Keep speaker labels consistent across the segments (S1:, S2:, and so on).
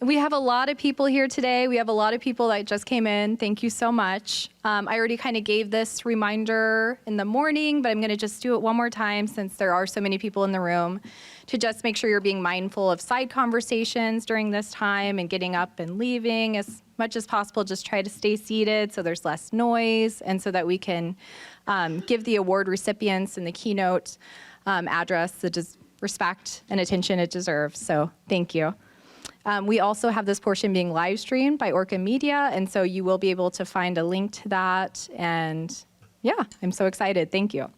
S1: We have a lot of people here today. We have a lot of people that just came in. Thank you so much. I already kind of gave this reminder in the morning, but I'm going to just do it one more time since there are so many people in the room, to just make sure you're being mindful of side conversations during this time and getting up and leaving as much as possible. Just try to stay seated so there's less noise and so that we can give the award recipients and the keynote address the respect and attention it deserves. So thank you. We also have this portion being live streamed by Orca Media, and so you will be able to find a link to that. And yeah, I'm so excited. Thank you.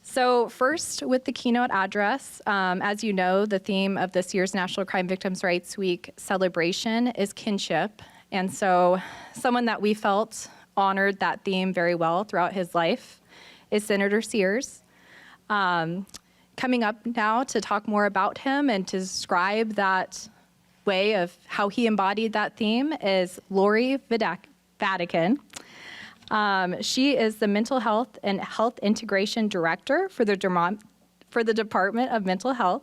S1: So first, with the keynote address, as you know, the theme of this year's National Crime Victims' Rights Week celebration is kinship. And so someone that we felt honored that theme very well throughout his life is Senator Sears. Coming up now to talk more about him and to describe that way of how he embodied that theme is Lori Vatican. She is the Mental Health and Health Integration Director for the Department of Mental Health.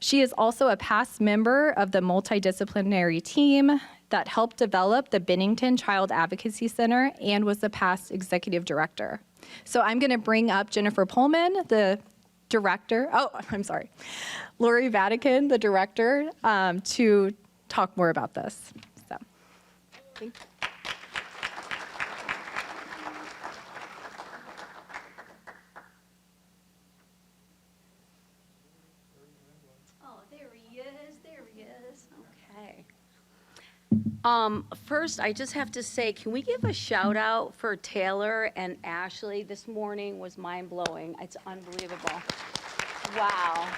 S1: She is also a past member of the multidisciplinary team that helped develop the Bennington Child Advocacy Center and was the past executive director. So I'm going to bring up Jennifer Pullman, the director. Oh, I'm sorry. Lori Vatican, the director, to talk more about this. So, thank you.
S2: Oh, there he is. Okay. First, I just have to say, can we give a shout out for Taylor and Ashley? This morning was mind-blowing. It's unbelievable. Wow.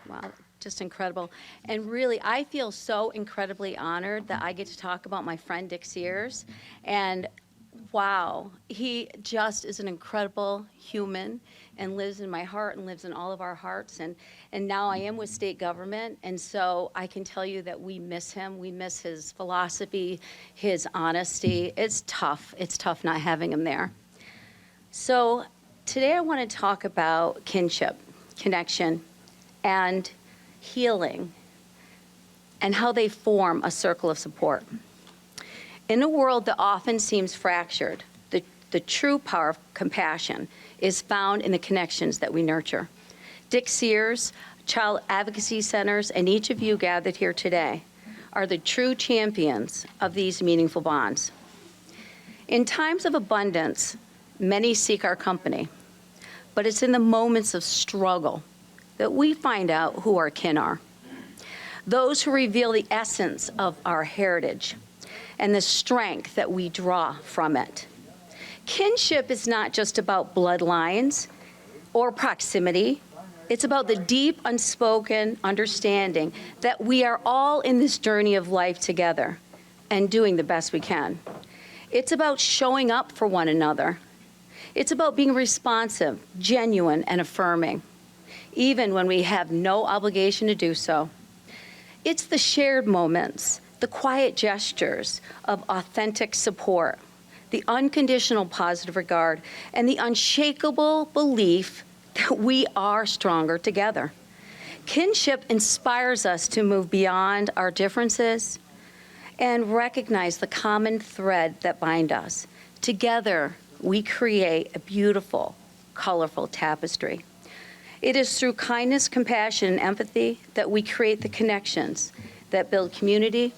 S2: Wow, just incredible. And really, I feel so incredibly honored that I get to talk about my friend Dick Sears. And wow, he just is an incredible human and lives in my heart and lives in all of our hearts. And now I am with state government, and so I can tell you that we miss him. We miss his philosophy, his honesty. It's tough not having him there. So today I want to talk about kinship, connection, and healing, and how they form a circle of support. In a world that often seems fractured, the true power of compassion is found in the connections that we nurture. Dick Sears, Child Advocacy Centers, and each of you gathered here today are the true champions of these meaningful bonds. In times of abundance, many seek our company, but it's in the moments of struggle that we find out who our kin are. Those who reveal the essence of our heritage and the strength that we draw from it. Kinship is not just about bloodlines or proximity. It's about the deep, unspoken understanding that we are all in this journey of life together and doing the best we can. It's about showing up for one another. It's about being responsive, genuine, and affirming, even when we have no obligation to do so. It's the shared moments, the quiet gestures of authentic support, the unconditional positive regard, and the unshakable belief that we are stronger together. Kinship inspires us to move beyond our differences and recognize the common thread that binds us. Together, we create a beautiful, colorful tapestry. It is through kindness, compassion, and empathy that we create the connections that build community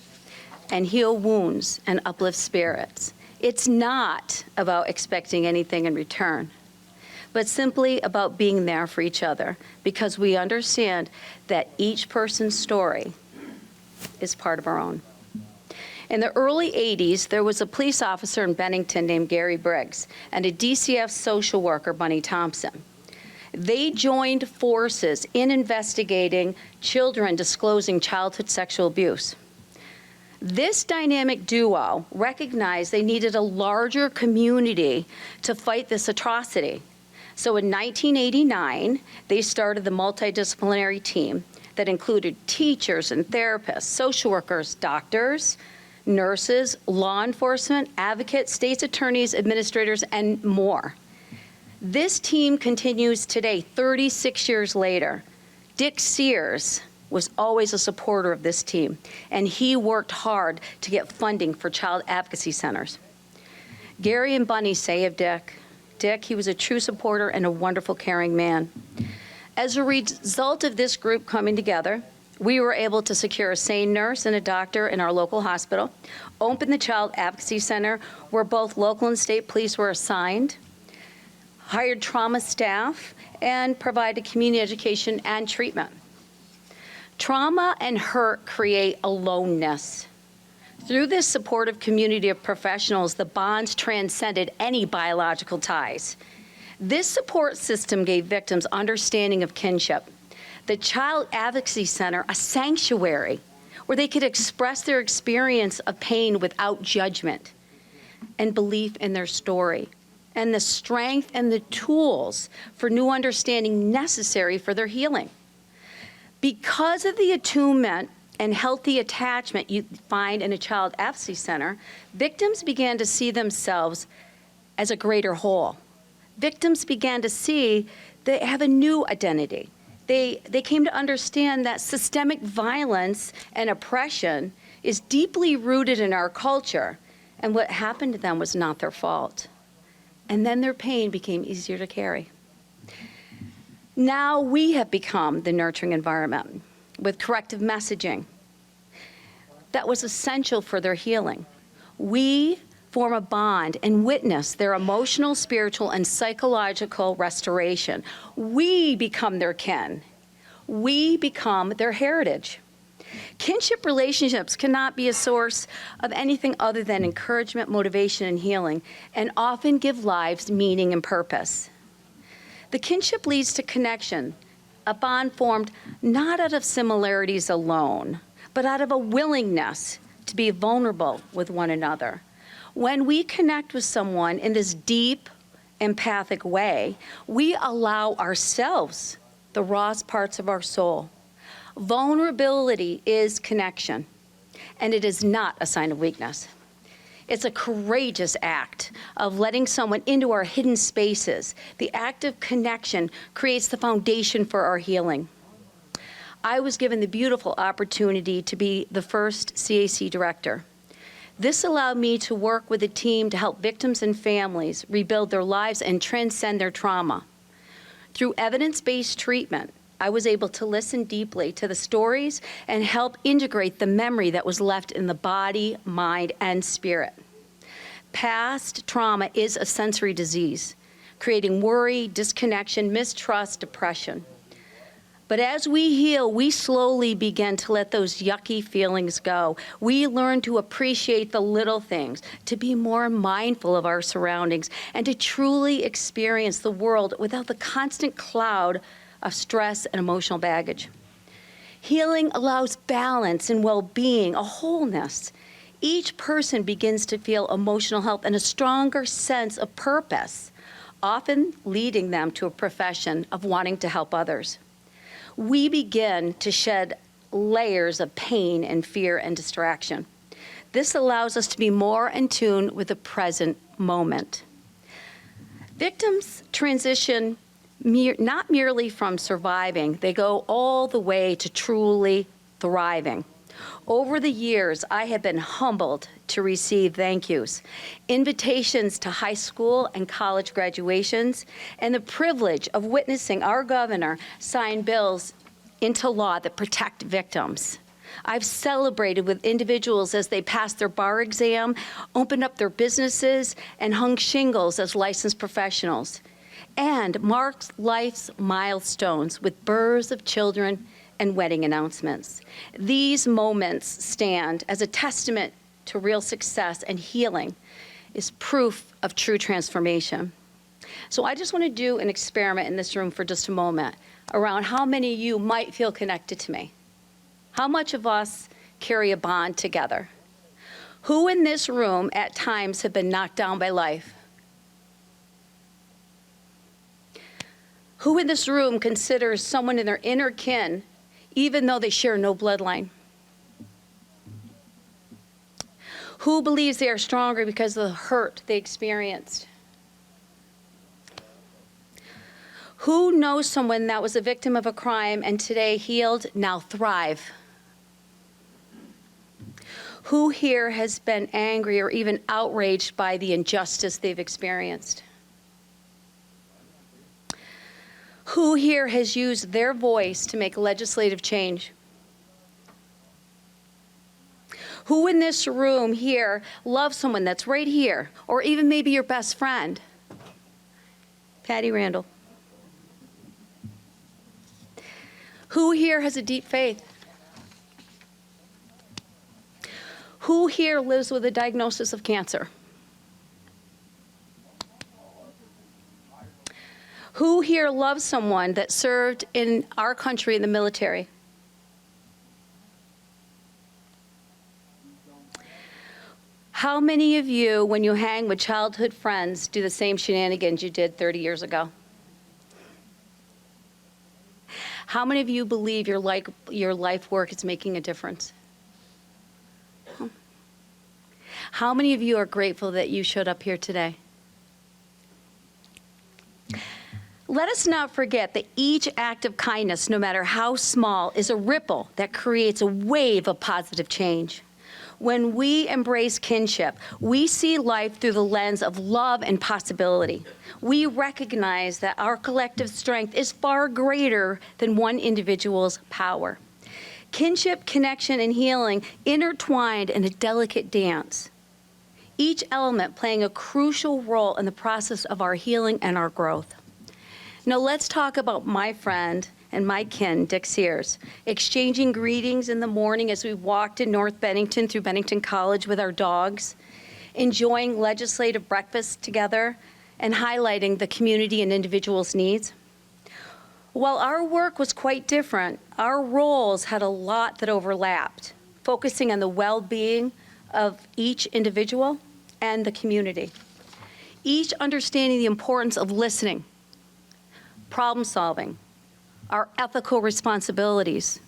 S2: and heal wounds and uplift spirits. It's not about expecting anything in return, but simply about being there for each other, because we understand that each person's story is part of our own. In the early 80s, there was a police officer in Bennington named Gary Briggs and a DCF social worker, Bunny Thompson. They joined forces in investigating children disclosing childhood sexual abuse. This dynamic duo recognized they needed a larger community to fight this atrocity. So in 1989, they started the multidisciplinary team that included teachers and therapists, social workers, doctors, nurses, law enforcement, advocates, state's attorneys, administrators, and more. This team continues today, 36 years later. Dick Sears was always a supporter of this team, and he worked hard to get funding for child advocacy centers. Gary and Bunny say of Dick, he was a true supporter and a wonderful, caring man. As a result of this group coming together, we were able to secure a SANE nurse and a doctor in our local hospital, open the Child Advocacy Center where both local and state police were assigned, hired trauma staff, and provided community education and treatment. Trauma and hurt create aloneness. Through this supportive community of professionals, the bonds transcended any biological ties. This support system gave victims understanding of kinship. The Child Advocacy Center, a sanctuary where they could express their experience of pain without judgment and belief in their story, and the strength and the tools for new understanding necessary for their healing. Because of the attunement and healthy attachment you find in a Child Advocacy Center, victims began to see themselves as a greater whole. Victims began to see they have a new identity. They came to understand that systemic violence and oppression is deeply rooted in our culture, and what happened to them was not their fault. And then their pain became easier to carry. Now we have become the nurturing environment with corrective messaging that was essential for their healing. We form a bond and witness their emotional, spiritual, and psychological restoration. We become their kin. We become their heritage. Kinship relationships cannot be a source of anything other than encouragement, motivation, and healing, and often give lives meaning and purpose. The kinship leads to connection, a bond formed not out of similarities alone, but out of a willingness to be vulnerable with one another. When we connect with someone in this deep, empathic way, we allow ourselves the rawest parts of our soul. Vulnerability is connection, and it is not a sign of weakness. It's a courageous act of letting someone into our hidden spaces. The act of connection creates the foundation for our healing. I was given the beautiful opportunity to be the first CAC director. This allowed me to work with a team to help victims and families rebuild their lives and transcend their trauma. Through evidence-based treatment, I was able to listen deeply to the stories and help integrate the memory that was left in the body, mind, and spirit. Past trauma is a sensory disease, creating worry, disconnection, mistrust, depression. But as we heal, we slowly begin to let those yucky feelings go. We learn to appreciate the little things, to be more mindful of our surroundings, and to truly experience the world without the constant cloud of stress and emotional baggage. Healing allows balance and well-being, a wholeness. Each person begins to feel emotional health and a stronger sense of purpose, often leading them to a profession of wanting to help others. We begin to shed layers of pain and fear and distraction. This allows us to be more in tune with the present moment. Victims transition not merely from surviving, they go all the way to truly thriving. Over the years, I have been humbled to receive thank yous, invitations to high school and college graduations, and the privilege of witnessing our governor sign bills into law that protect victims. I've celebrated with individuals as they passed their bar exam, opened up their businesses, and hung shingles as licensed professionals, and marked life's milestones with births of children and wedding announcements. These moments stand as a testament to real success, and healing is proof of true transformation. So I just want to do an experiment in this room for just a moment around how many of you might feel connected to me. How much of us carry a bond together? Who in this room at times have been knocked down by life? Who in this room considers someone in their inner kin, even though they share no bloodline? Who believes they are stronger because of the hurt they experienced? Who knows someone that was a victim of a crime and today healed, now thrive? Who here has been angry or even outraged by the injustice they've experienced? Who here has used their voice to make legislative change? Who in this room here loves someone that's right here, or even maybe your best friend? Patty Randall. Who here has a deep faith? Who here lives with a diagnosis of cancer? Who here loves someone that served in our country in the military? How many of you, when you hang with childhood friends, do the same shenanigans you did 30 years ago? How many of you believe your life work is making a difference? How many of you are grateful that you showed up here today? Let us not forget that each act of kindness, no matter how small, is a ripple that creates a wave of positive change. When we embrace kinship, we see life through the lens of love and possibility. We recognize that our collective strength is far greater than one individual's power. Kinship, connection, and healing intertwined in a delicate dance, each element playing a crucial role in the process of our healing and our growth. Now let's talk about my friend and my kin, Dick Sears, exchanging greetings in the morning as we walked in North Bennington through Bennington College with our dogs, enjoying legislative breakfast together, and highlighting the community and individuals' needs. While our work was quite different, our roles had a lot that overlapped, focusing on the well-being of each individual and the community. Each understanding the importance of listening, problem solving, our ethical responsibilities,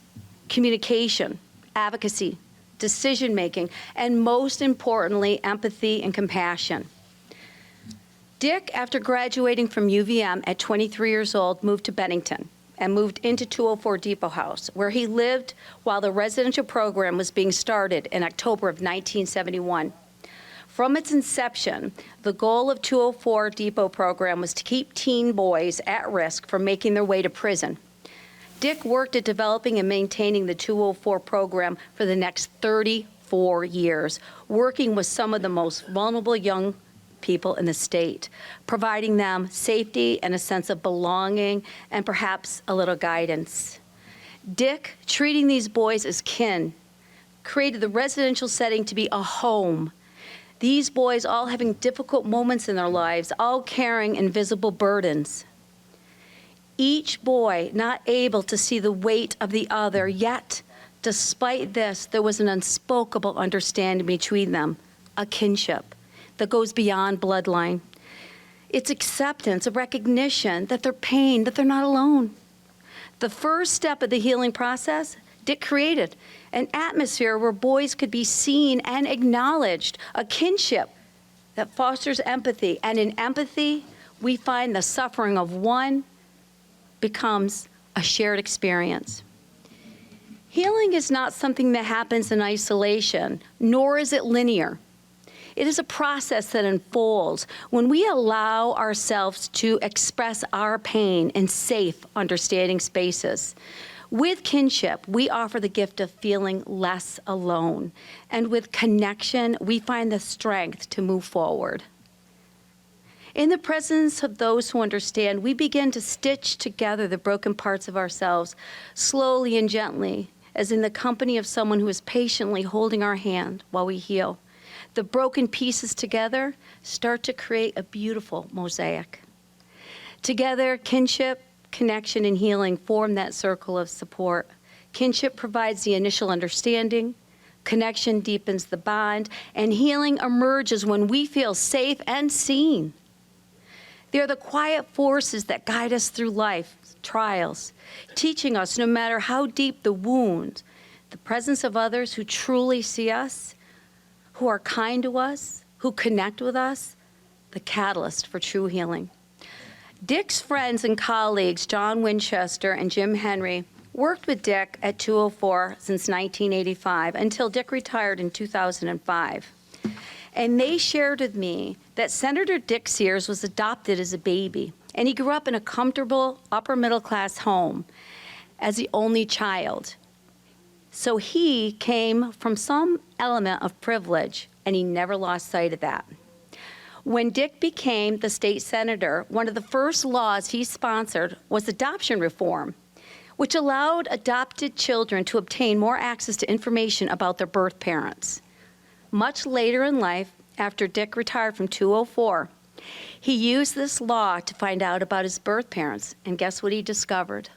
S2: communication, advocacy, decision-making, and most importantly, empathy and compassion. Dick, after graduating from UVM at 23 years old, moved to Bennington and moved into 204 Depot House, where he lived while the residential program was being started in October of 1971. From its inception, the goal of 204 Depot program was to keep teen boys at risk from making their way to prison. Dick worked at developing and maintaining the 204 program for the next 34 years, working with some of the most vulnerable young people in the state, providing them safety and a sense of belonging and perhaps a little guidance. Dick, treating these boys as kin, created the residential setting to be a home. These boys all having difficult moments in their lives, all carrying invisible burdens. Each boy not able to see the weight of the other, yet, despite this, there was an unspoken understanding between them, a kinship that goes beyond bloodline. It's acceptance, a recognition that they're pain, that they're not alone. The first step of the healing process, Dick created an atmosphere where boys could be seen and acknowledged, a kinship that fosters empathy. And in empathy, we find the suffering of one becomes a shared experience. Healing is not something that happens in isolation, nor is it linear. It is a process that unfolds when we allow ourselves to express our pain in safe, understanding spaces. With kinship, we offer the gift of feeling less alone. And with connection, we find the strength to move forward. In the presence of those who understand, we begin to stitch together the broken parts of ourselves, slowly and gently, as in the company of someone who is patiently holding our hand while we heal. The broken pieces together start to create a beautiful mosaic. Together, kinship, connection, and healing form that circle of support. Kinship provides the initial understanding, connection deepens the bond, and healing emerges when we feel safe and seen. They are the quiet forces that guide us through life's trials, teaching us no matter how deep the wound, the presence of others who truly see us, who are kind to us, who connect with us, the catalyst for true healing. Dick's friends and colleagues, John Winchester and Jim Henry, worked with Dick at 204 since 1985 until Dick retired in 2005. And they shared with me that Senator Dick Sears was adopted as a baby, and he grew up in a comfortable upper middle class home as the only child. So he came from some element of privilege, and he never lost sight of that. When Dick became the state senator, one of the first laws he sponsored was adoption reform, which allowed adopted children to obtain more access to information about their birth parents. Much later in life, after Dick retired from 204, he used this law to find out about his birth parents, and guess what he discovered?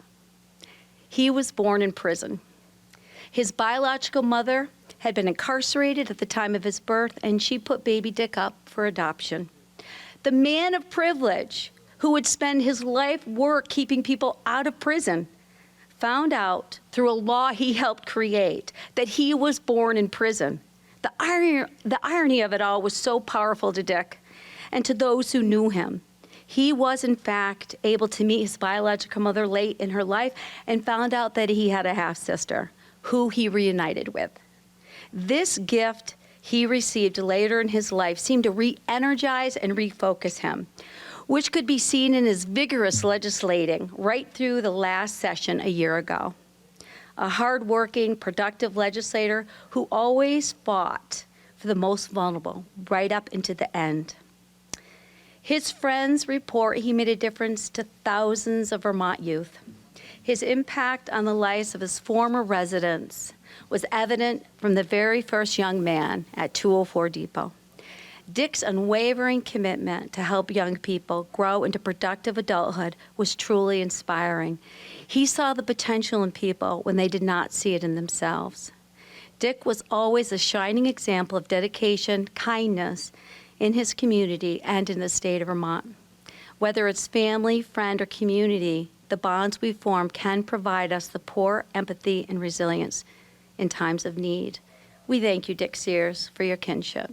S2: He was born in prison. His biological mother had been incarcerated at the time of his birth, and she put baby Dick up for adoption. The man of privilege, who would spend his life work keeping people out of prison, found out through a law he helped create that he was born in prison. The irony of it all was so powerful to Dick and to those who knew him. He was, in fact, able to meet his biological mother late in her life and found out that he had a half-sister who he reunited with. This gift he received later in his life seemed to re-energize and refocus him, which could be seen in his vigorous legislating right through the last session a year ago. A hardworking, productive legislator who always fought for the most vulnerable right up into the end. His friends report he made a difference to thousands of Vermont youth. His impact on the lives of his former residents was evident from the very first young man at 204 Depot. Dick's unwavering commitment to help young people grow into productive adulthood was truly inspiring. He saw the potential in people when they did not see it in themselves. Dick was always a shining example of dedication, kindness in his community and in the state of Vermont. Whether it's family, friend, or community, the bonds we form can provide us the support, empathy, and resilience in times of need. We thank you, Dick Sears, for your kinship.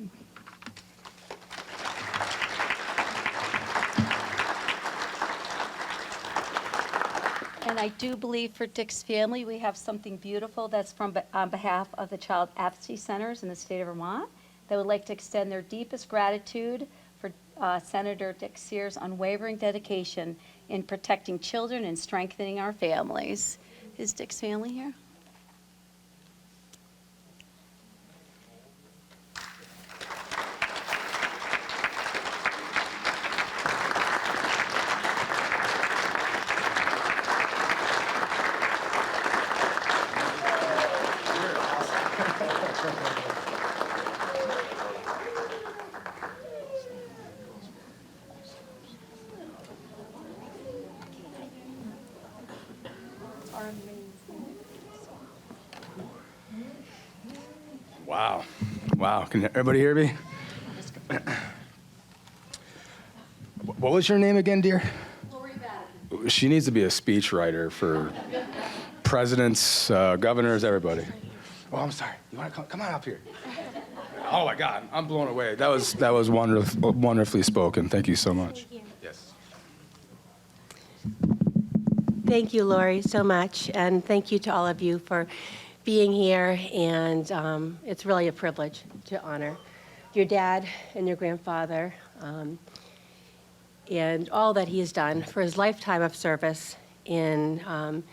S2: And I do believe for Dick's family, we have something beautiful that's on behalf of the Child Advocacy Centers in the state of Vermont that would like to extend their deepest gratitude for Senator Dick Sears' unwavering dedication in protecting children and strengthening our families. Is Dick's family here?
S3: Wow. Wow. Can everybody hear me? What was your name again, dear?
S2: Lori Vatican.
S3: She needs to be a speechwriter for presidents, governors, everybody. Oh, I'm sorry. You want to come on up here? Oh my God, I'm blown away. That was wonderfully spoken. Thank you so much.
S4: Thank you.
S3: Yes.
S4: Thank you, Lori, so much, and thank you to all of you for being here, and it's really a privilege to honor your dad and your grandfather and all that he has done for his lifetime of service in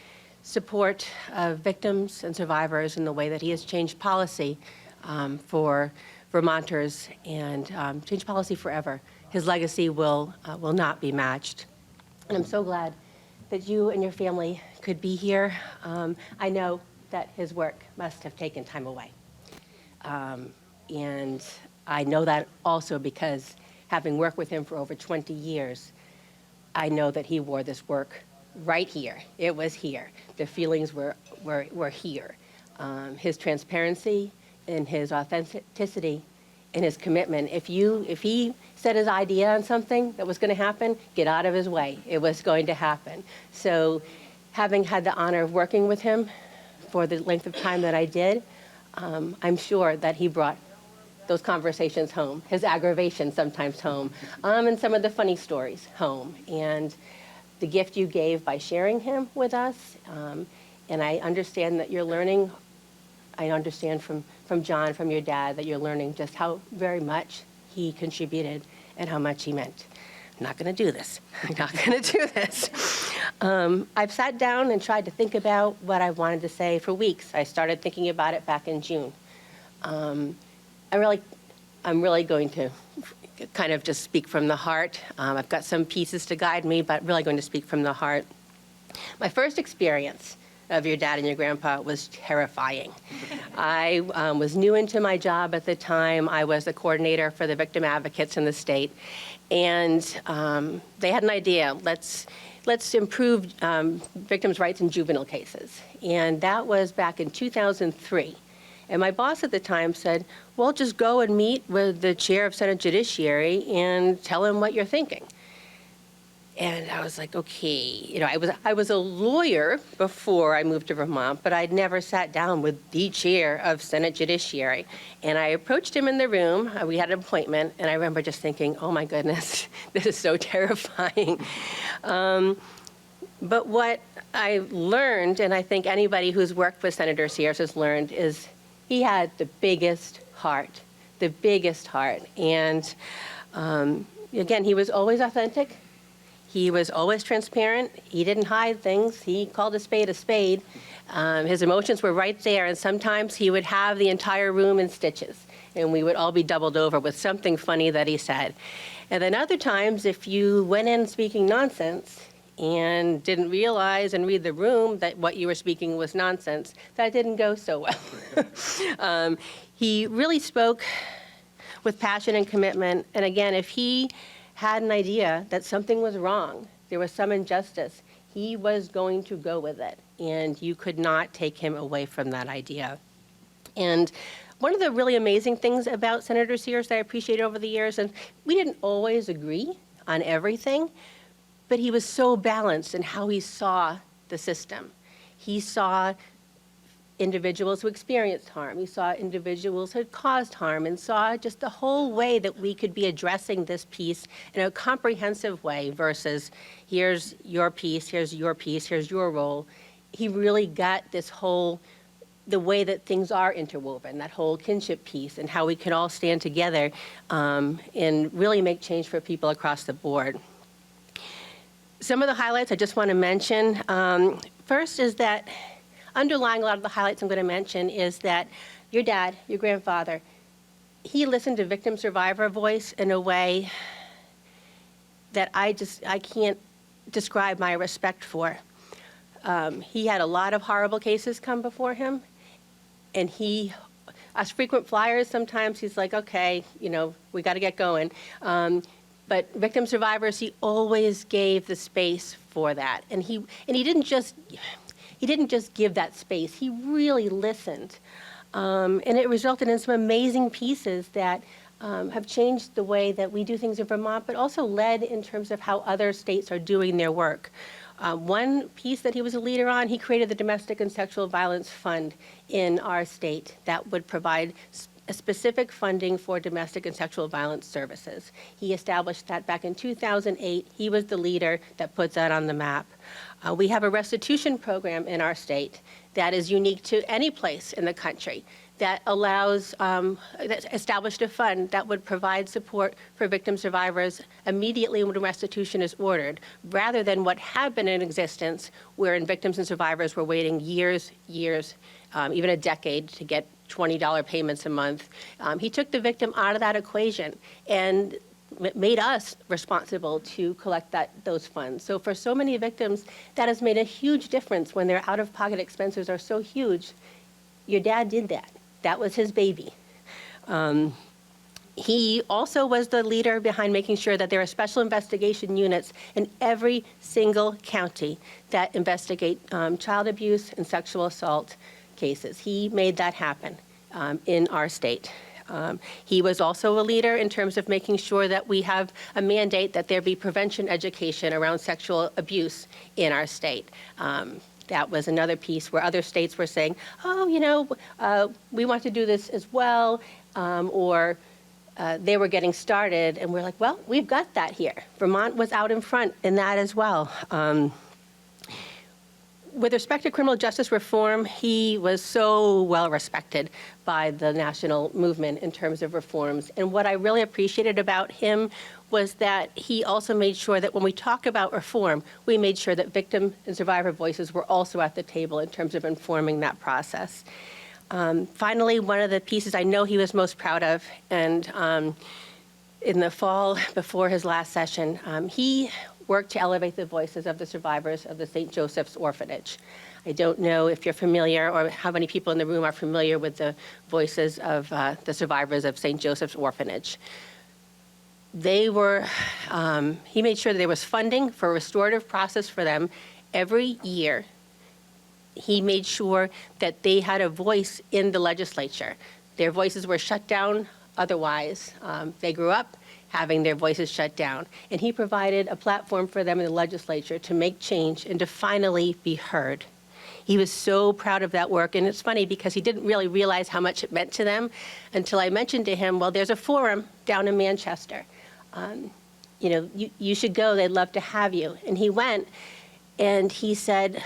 S4: support of victims and survivors in the way that he has changed policy for Vermonters and changed policy forever. His legacy will not be matched. And I'm so glad that you and your family could be here. I know that his work must have taken time away. And I know that also because having worked with him for over 20 years, I know that he wore this work right here. It was here. The feelings were here. His transparency and his authenticity and his commitment. If he set his idea on something that was going to happen, get out of his way. It was going to happen. So having had the honor of working with him for the length of time that I did, I'm sure that he brought those conversations home, his aggravation sometimes home, and some of the funny stories home. And the gift you gave by sharing him with us, and I understand that you're learning, I understand from John, from your dad, that you're learning just how very much he contributed and how much he meant. I'm not going to do this. I'm not going to do this. I've sat down and tried to think about what I wanted to say for weeks. I started thinking about it back in June. I'm really going to kind of just speak from the heart. I've got some pieces to guide me, but really going to speak from the heart. My first experience of your dad and your grandpa was terrifying. I was new into my job at the time. I was the coordinator for the victim advocates in the state. And they had an idea, let's improve victims' rights in juvenile cases. And that was back in 2003. And my boss at the time said, well, just go and meet with the chair of Senate Judiciary and tell him what you're thinking. And I was like, okay, I was a lawyer before I moved to Vermont, but I'd never sat down with the chair of Senate Judiciary. And I approached him in the room. We had an appointment, and I remember just thinking, oh my goodness, this is so terrifying. But what I learned, and I think anybody who's worked with Senator Sears has learned, is he had the biggest heart. And again, he was always authentic. He was always transparent. He didn't hide things. He called a spade a spade. His emotions were right there, and sometimes he would have the entire room in stitches, and we would all be doubled over with something funny that he said. And then other times, if you went in speaking nonsense and didn't realize and read the room that what you were speaking was nonsense, that didn't go so well. He really spoke with passion and commitment, and again, if he had an idea that something was wrong, there was some injustice, he was going to go with it, and you could not take him away from that idea. And one of the really amazing things about Senator Sears that I appreciate over the years, and we didn't always agree on everything, but he was so balanced in how he saw the system. He saw individuals who experienced harm. He saw individuals who had caused harm, and saw just the whole way that we could be addressing this piece in a comprehensive way versus here's your piece, here's your piece, here's your role. He really got this whole, the way that things are interwoven, that whole kinship piece, and how we can all stand together and really make change for people across the board. Some of the highlights I just want to mention. First is that underlying a lot of the highlights I'm going to mention is that your dad, your grandfather, he listened to victim survivor voice in a way that I can't describe my respect for. He had a lot of horrible cases come before him, and as frequent flyers, sometimes he's like, okay, we got to get going. But victim survivors, he always gave the space for that, and he didn't just give that space. He really listened. And it resulted in some amazing pieces that have changed the way that we do things in Vermont, but also led in terms of how other states are doing their work. One piece that he was a leader on, he created the Domestic and Sexual Violence Fund in our state that would provide a specific funding for domestic and sexual violence services. He established that back in 2008. He was the leader that put that on the map. We have a restitution program in our state that is unique to any place in the country that allows, that established a fund that would provide support for victim survivors immediately when restitution is ordered, rather than what had been in existence, wherein victims and survivors were waiting years, even a decade to get $20 payments a month. He took the victim out of that equation and made us responsible to collect those funds. So for so many victims, that has made a huge difference when their out-of-pocket expenses are so huge. Your dad did that. That was his baby. He also was the leader behind making sure that there are special investigation units in every single county that investigate child abuse and sexual assault cases. He made that happen in our state. He was also a leader in terms of making sure that we have a mandate that there be prevention education around sexual abuse in our state. That was another piece where other states were saying, oh, we want to do this as well, or they were getting started, and we're like, well, we've got that here. Vermont was out in front in that as well. With respect to criminal justice reform, he was so well respected by the national movement in terms of reforms. And what I really appreciated about him was that he also made sure that when we talk about reform, we made sure that victim and survivor voices were also at the table in terms of informing that process. Finally, one of the pieces I know he was most proud of, and in the fall before his last session, he worked to elevate the voices of the survivors of the St. Joseph's Orphanage. I don't know if you're familiar or how many people in the room are familiar with the voices of the survivors of St. Joseph's Orphanage. They were, he made sure that there was funding for a restorative process for them every year. He made sure that they had a voice in the legislature. Their voices were shut down otherwise. They grew up having their voices shut down. And he provided a platform for them in the legislature to make change and to finally be heard. He was so proud of that work. And it's funny because he didn't really realize how much it meant to them until I mentioned to him, well, there's a forum down in Manchester. You should go. They'd love to have you. And he went, and he said,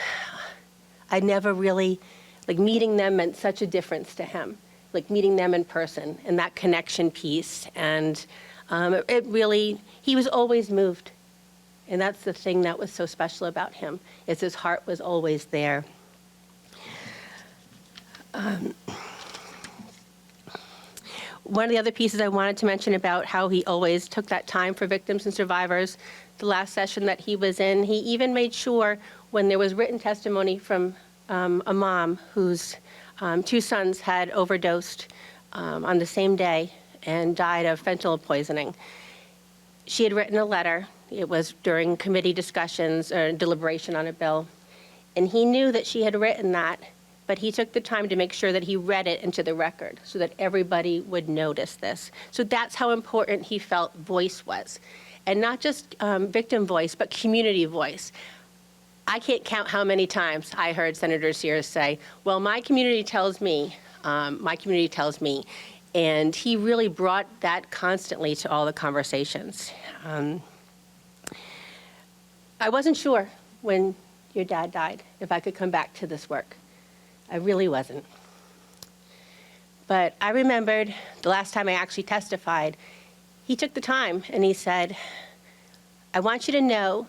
S4: I never really, meeting them meant such a difference to him, meeting them in person and that connection piece. And it really, he was always moved. And that's the thing that was so special about him, is his heart was always there. One of the other pieces I wanted to mention about how he always took that time for victims and survivors, the last session that he was in, he even made sure when there was written testimony from a mom whose 2 sons had overdosed on the same day and died of fentanyl poisoning. She had written a letter. It was during committee discussions or deliberation on a bill. And he knew that she had written that, but he took the time to make sure that he read it into the record so that everybody would notice this. So that's how important he felt voice was. And not just victim voice, but community voice. I can't count how many times I heard Senator Sears say, well, my community tells me. And he really brought that constantly to all the conversations. I wasn't sure when your dad died if I could come back to this work. I really wasn't. But I remembered the last time I actually testified, he took the time and he said, I want you to know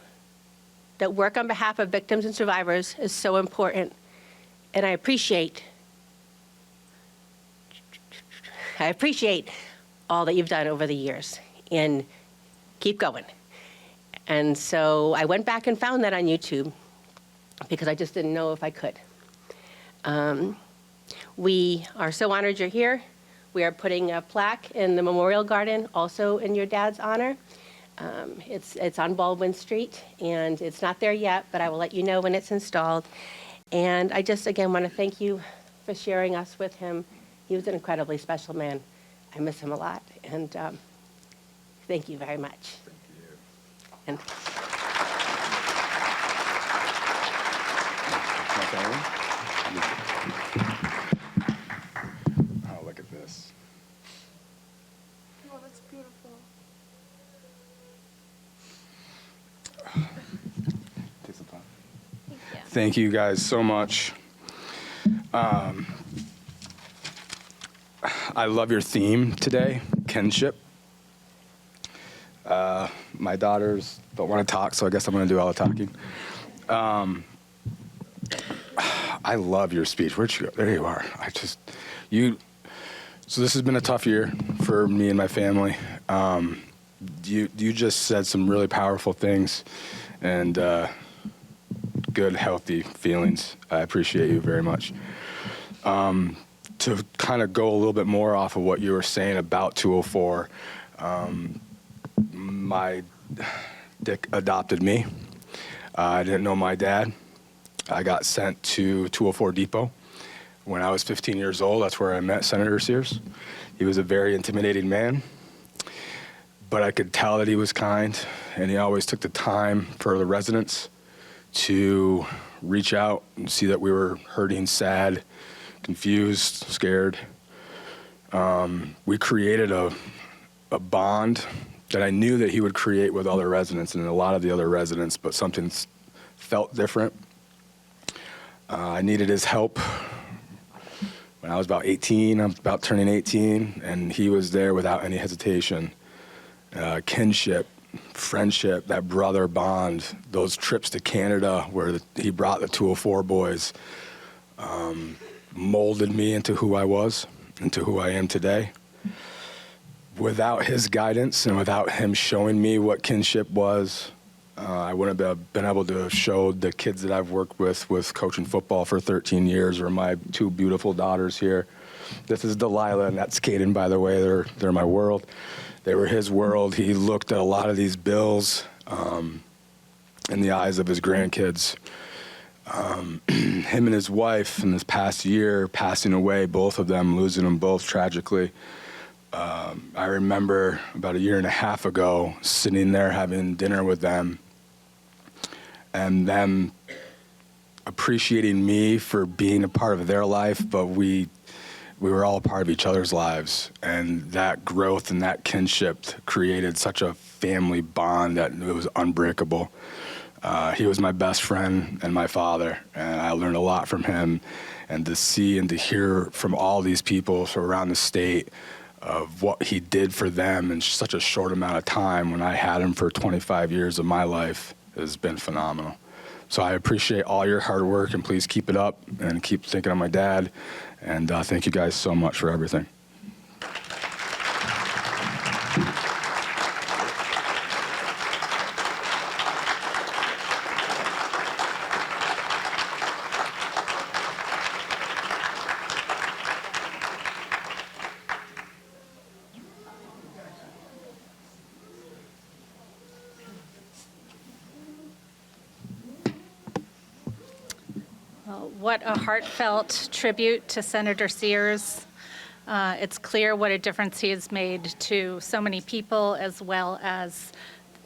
S4: that work on behalf of victims and survivors is so important, and I appreciate all that you've done over the years, and keep going. And so I went back and found that on YouTube because I just didn't know if I could. We are so honored you're here. We are putting a plaque in the Memorial Garden also in your dad's honor. It's on Baldwin Street, and it's not there yet, but I will let you know when it's installed. And I just, again, want to thank you for sharing us with him. He was an incredibly special man. I miss him a lot, and thank you very much. Thank you.
S3: Oh, look at this.
S1: Oh, that's beautiful.
S3: Take some time.
S1: Thank you.
S3: Thank you guys so much. I love your theme today, kinship. My daughters don't want to talk, so I guess I'm going to do all the talking. I love your speech. Where'd you go? There you are. So this has been a tough year for me and my family. You just said some really powerful things and good, healthy feelings. I appreciate you very much. To kind of go a little bit more off of what you were saying about 204, my Dick adopted me. I didn't know my dad. I got sent to 204 Depot when I was 15 years old. That's where I met Senator Sears. He was a very intimidating man, but I could tell that he was kind, and he always took the time for the residents to reach out and see that we were hurting, sad, confused, scared. We created a bond that I knew that he would create with other residents and a lot of the other residents, but something felt different. I needed his help when I was about 18. I was about turning 18, and he was there without any hesitation. Kinship, friendship, that brother bond, those trips to Canada where he brought the 204 boys, molded me into who I was, into who I am today. Without his guidance and without him showing me what kinship was, I wouldn't have been able to show the kids that I've worked with coaching football for 13 years, or my two beautiful daughters here. This is Delilah and that's Caden, by the way. They're my world. They were his world. He looked at a lot of these bills in the eyes of his grandkids. Him and his wife in this past year passing away, both of them, losing them both tragically. I remember about a year and a half ago sitting there having dinner with them and them appreciating me for being a part of their life, but we were all a part of each other's lives. And that growth and that kinship created such a family bond that it was unbreakable. He was my best friend and my father, and I learned a lot from him. And to see and to hear from all these people around the state of what he did for them in such a short amount of time when I had him for 25 years of my life has been phenomenal. So I appreciate all your hard work, and please keep it up and keep thinking of my dad. And thank you guys so much for everything.
S5: What a heartfelt tribute to Senator Sears. It's clear what a difference he has made to so many people as well as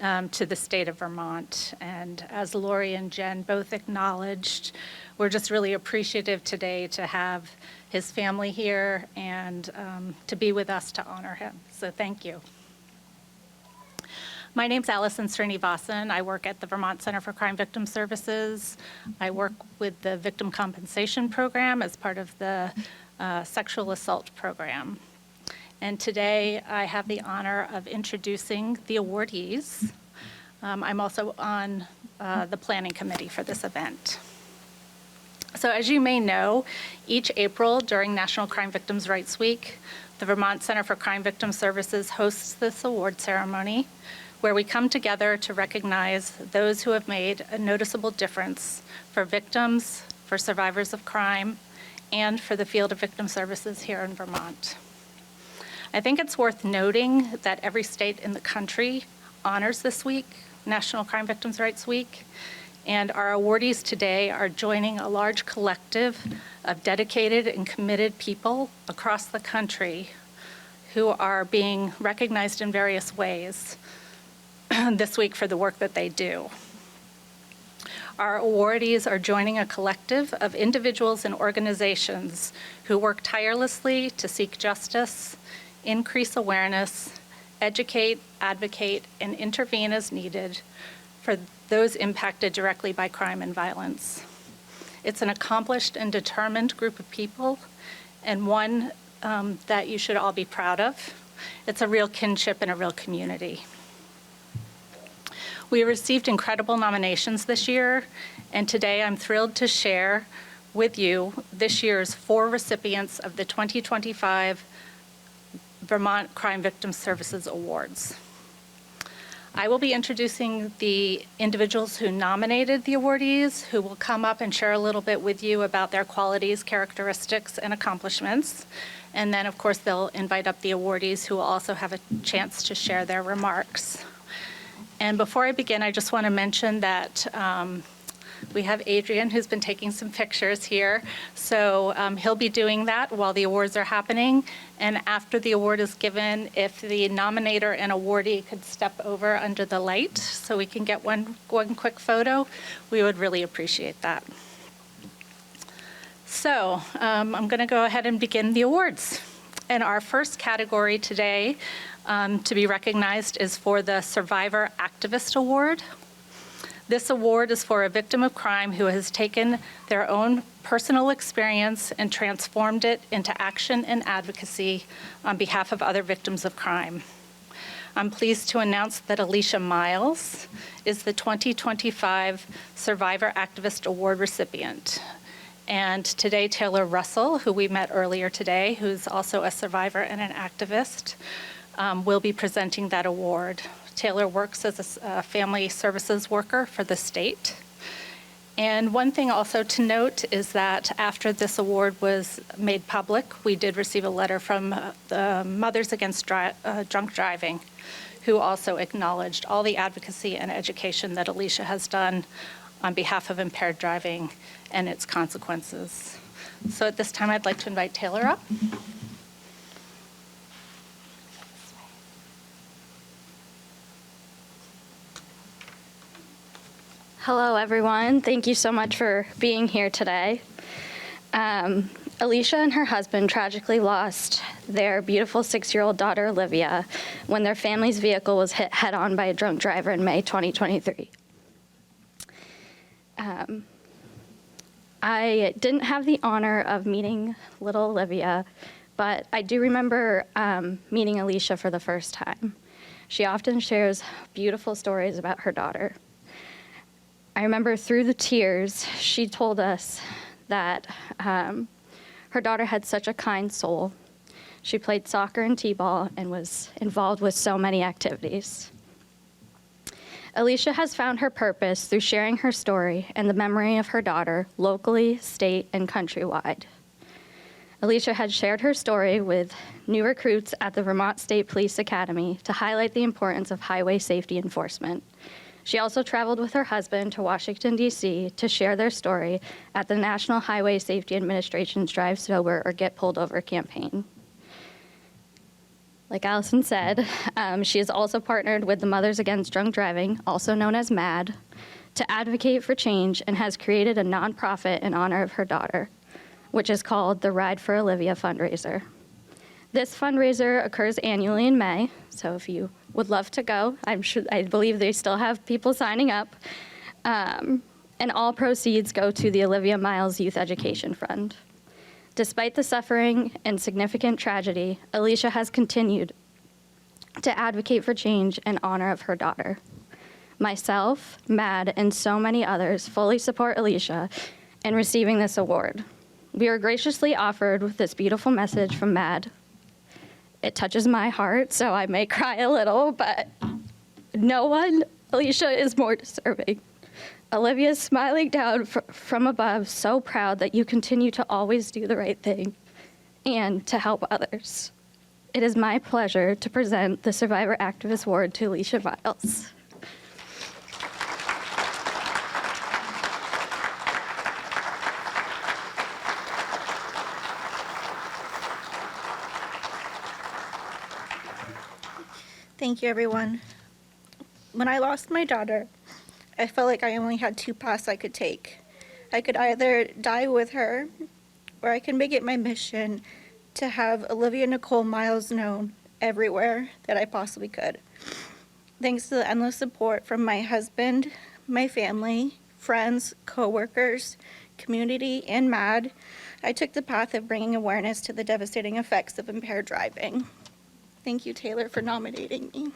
S5: to the state of Vermont. And as Lori and Jen both acknowledged, we're just really appreciative today to have his family here and to be with us to honor him. So thank you. My name's Allison Srinivasan. I work at the Vermont Center for Crime Victim Services. I work with the Victim Compensation Program as part of the Sexual Assault Program. And today I have the honor of introducing the awardees. I'm also on the planning committee for this event. So as you may know, each April during National Crime Victims' Rights Week, the Vermont Center for Crime Victim Services hosts this award ceremony, where we come together to recognize those who have made a noticeable difference for victims, for survivors of crime, and for the field of victim services here in Vermont. I think it's worth noting that every state in the country honors this week, National Crime Victims' Rights Week, and our awardees today are joining a large collective of dedicated and committed people across the country who are being recognized in various ways this week for the work that they do. Our awardees are joining a collective of individuals and organizations who work tirelessly to seek justice, increase awareness, educate, advocate, and intervene as needed for those impacted directly by crime and violence. It's an accomplished and determined group of people, and one that you should all be proud of. It's a real kinship and a real community. We received incredible nominations this year, and today I'm thrilled to share with you this year's 4 recipients of the 2025 Vermont Crime Victim Services Awards. I will be introducing the individuals who nominated the awardees, who will come up and share a little bit with you about their qualities, characteristics, and accomplishments. And then, of course, they'll invite up the awardees who will also have a chance to share their remarks. And before I begin, I just want to mention that we have Adrian, who's been taking some pictures here. So he'll be doing that while the awards are happening. And after the award is given, if the nominator and awardee could step over under the light so we can get one quick photo, we would really appreciate that. So I'm going to go ahead and begin the awards. And our first category today to be recognized is for the Survivor Activist Award. This award is for a victim of crime who has taken their own personal experience and transformed it into action and advocacy on behalf of other victims of crime. I'm pleased to announce that Alicia Miles is the 2025 Survivor Activist Award recipient. And today, Taylor Russell, who we met earlier today, who's also a survivor and an activist, will be presenting that award. Taylor works as a family services worker for the state. And one thing also to note is that after this award was made public, we did receive a letter from the Mothers Against Drunk Driving, who also acknowledged all the advocacy and education that Alicia has done on behalf of impaired driving and its consequences. So at this time, I'd like to invite Taylor up.
S6: Hello, everyone. Thank you so much for being here today. Alicia and her husband tragically lost their beautiful 6-year-old daughter, Olivia, when their family's vehicle was hit head-on by a drunk driver in May 2023. I didn't have the honor of meeting little Olivia, but I do remember meeting Alicia for the first time. She often shares beautiful stories about her daughter. I remember through the tears, she told us that her daughter had such a kind soul. She played soccer and t-ball and was involved with so many activities. Alicia has found her purpose through sharing her story and the memory of her daughter locally, state, and countrywide. Alicia had shared her story with new recruits at the Vermont State Police Academy to highlight the importance of highway safety enforcement. She also traveled with her husband to Washington, D.C. to share their story at the National Highway Safety Administration's Drive Sober or Get Pulled Over campaign. Like Allison said, she has also partnered with the Mothers Against Drunk Driving, also known as MAD, to advocate for change and has created a nonprofit in honor of her daughter, which is called the Ride for Olivia fundraiser. This fundraiser occurs annually in May, so if you would love to go, I believe they still have people signing up. And all proceeds go to the Olivia Miles Youth Education Fund. Despite the suffering and significant tragedy, Alicia has continued to advocate for change in honor of her daughter. Myself, MAD, and so many others fully support Alicia in receiving this award. We are graciously offered with this beautiful message from MAD. It touches my heart, so I may cry a little, but no one, Alicia, is more deserving. Olivia is smiling down from above, so proud that you continue to always do the right thing and to help others. It is my pleasure to present the Survivor Activist Award to Alicia Miles.
S7: Thank you, everyone. When I lost my daughter, I felt like I only had two paths I could take. I could either die with her, or I could make it my mission to have Olivia Nicole Miles known everywhere that I possibly could. Thanks to the endless support from my husband, my family, friends, coworkers, community, and MAD, I took the path of bringing awareness to the devastating effects of impaired driving. Thank you, Taylor, for nominating me.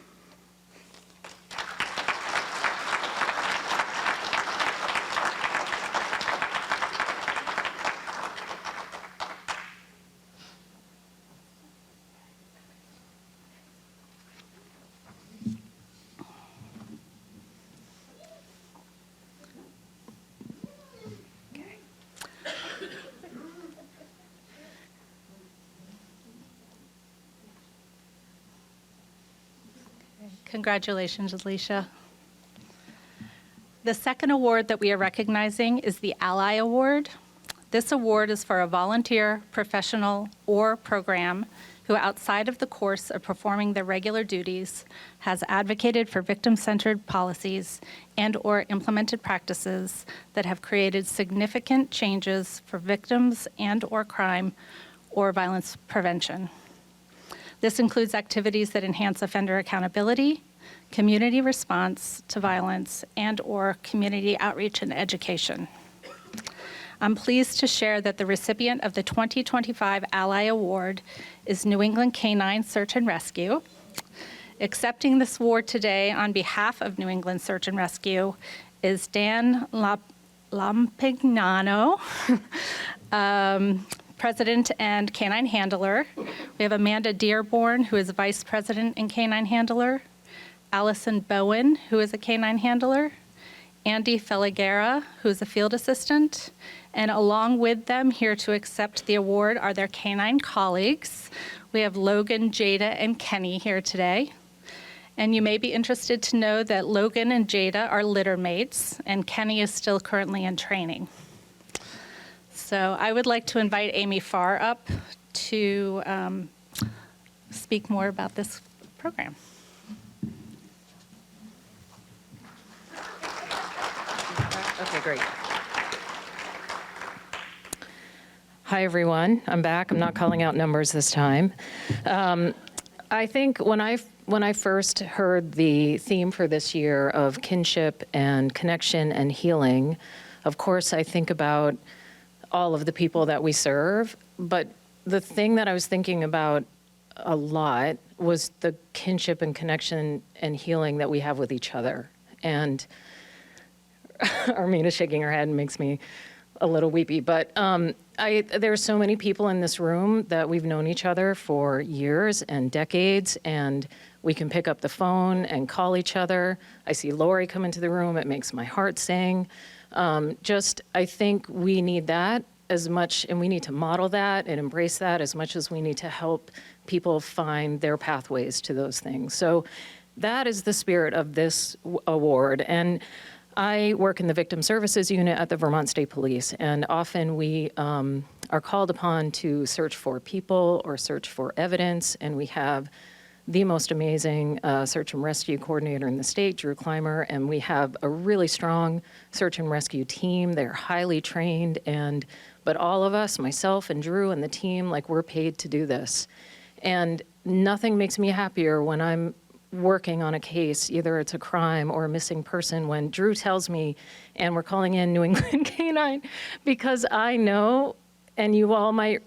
S5: Congratulations, Alicia. The second award that we are recognizing is the Ally Award. This award is for a volunteer, professional, or program who outside of the course of performing their regular duties has advocated for victim-centered policies and/or implemented practices that have created significant changes for victims and/or crime or violence prevention. This includes activities that enhance offender accountability, community response to violence, and/or community outreach and education. I'm pleased to share that the recipient of the 2025 Ally Award is New England Canine Search and Rescue. Accepting this award today on behalf of New England Search and Rescue is Dan Lampignano, President and Canine Handler. We have Amanda Dearborn, who is Vice President and Canine Handler, Allison Bowen, who is a Canine Handler, Andy Feliguera, who is a Field Assistant, and along with them here to accept the award are their canine colleagues. We have Logan, Jada, and Kenny here today. And you may be interested to know that Logan and Jada are litter mates, and Kenny is still currently in training. So I would like to invite Amy Farr up to speak more about this program.
S8: Okay, great. Hi, everyone. I'm back. I'm not calling out numbers this time. I think when I first heard the theme for this year of kinship and connection and healing, of course, I think about all of the people that we serve. But the thing that I was thinking about a lot was the kinship and connection and healing that we have with each other. And Armina's shaking her head and makes me a little weepy. But there are so many people in this room that we've known each other for years and decades, and we can pick up the phone and call each other. I see Lori come into the room. It makes my heart sing. I think we need that as much, and we need to model that and embrace that as much as we need to help people find their pathways to those things. So that is the spirit of this award. And I work in the Victim Services Unit at the Vermont State Police, and often we are called upon to search for people or search for evidence, and we have the most amazing search and rescue coordinator in the state, Drew Clymer, and we have a really strong search and rescue team. They're highly trained, but all of us, myself and Drew and the team, we're paid to do this. And nothing makes me happier when I'm working on a case, either it's a crime or a missing person, when Drew tells me, and we're calling in New England Canine, because I know, and you all might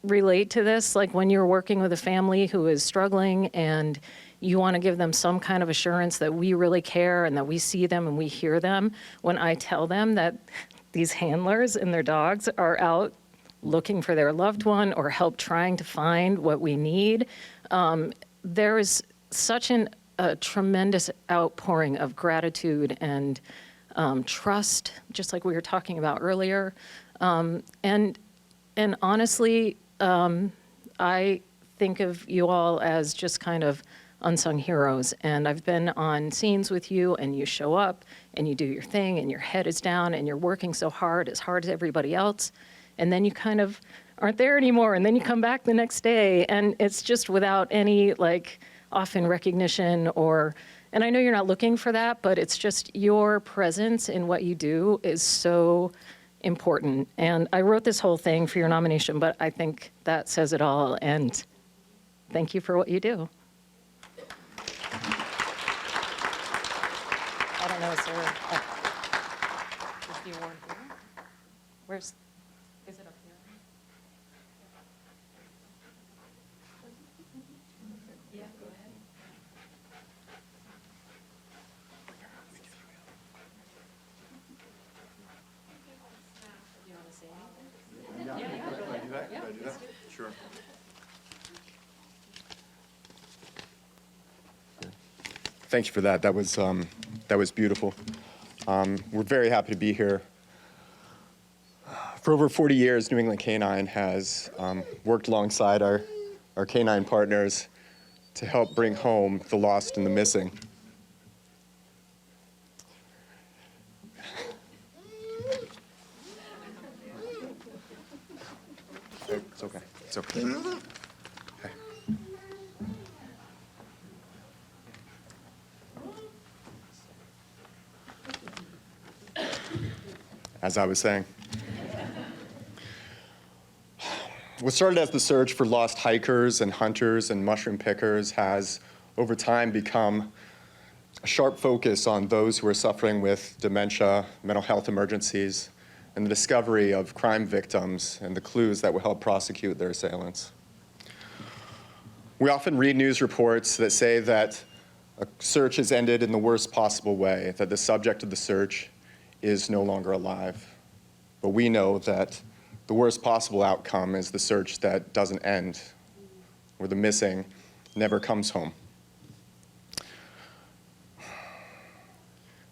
S8: relate to this, when you're working with a family who is struggling and you want to give them some kind of assurance that we really care and that we see them and we hear them, when I tell them that these handlers and their dogs are out looking for their loved one or help trying to find what we need, there is such a tremendous outpouring of gratitude and trust, just like we were talking about earlier. And honestly, I think of you all as just kind of unsung heroes. And I've been on scenes with you, and you show up, and you do your thing, and your head is down, and you're working so hard as everybody else. And then you kind of aren't there anymore, and then you come back the next day, and it's just without any, often recognition and I know you're not looking for that, but it's just your presence in what you do is so important. And I wrote this whole thing for your nomination, but I think that says it all, and thank you for what you do. I don't know, is there is the award here? Is it up here? Yeah, go ahead. You want to say anything?
S9: Yeah. Can I do that? Can I do that? Sure. Thank you for that. That was beautiful. We're very happy to be here. For over 40 years, New England Canine has worked alongside our canine partners to help bring home the lost and the missing. It's okay. It's okay. Okay. as I was saying. What started as the search for lost hikers and hunters and mushroom pickers has, over time, become a sharp focus on those who are suffering with dementia, mental health emergencies, and the discovery of crime victims and the clues that will help prosecute their assailants. We often read news reports that say that a search has ended in the worst possible way, that the subject of the search is no longer alive. But we know that the worst possible outcome is the search that doesn't end, where the missing never comes home.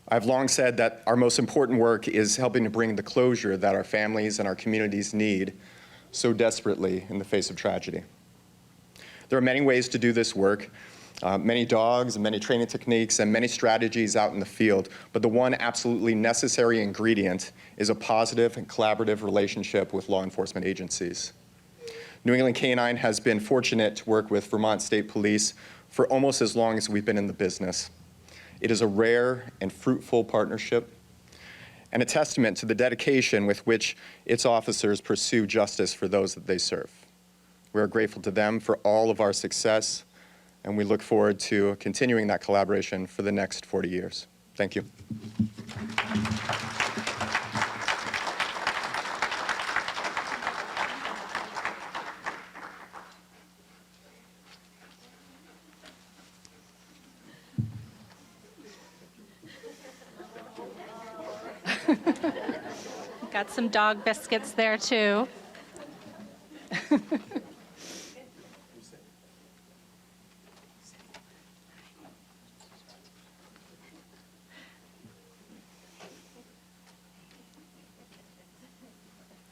S9: I've long said that our most important work is helping to bring the closure that our families and our communities need so desperately in the face of tragedy. There are many ways to do this work, many dogs and many training techniques and many strategies out in the field, but the one absolutely necessary ingredient is a positive and collaborative relationship with law enforcement agencies. New England Canine has been fortunate to work with Vermont State Police for almost as long as we've been in the business. It is a rare and fruitful partnership and a testament to the dedication with which its officers pursue justice for those that they serve. We are grateful to them for all of our success, and we look forward to continuing that collaboration for the next 40 years. Thank you.
S5: Got some dog biscuits there, too.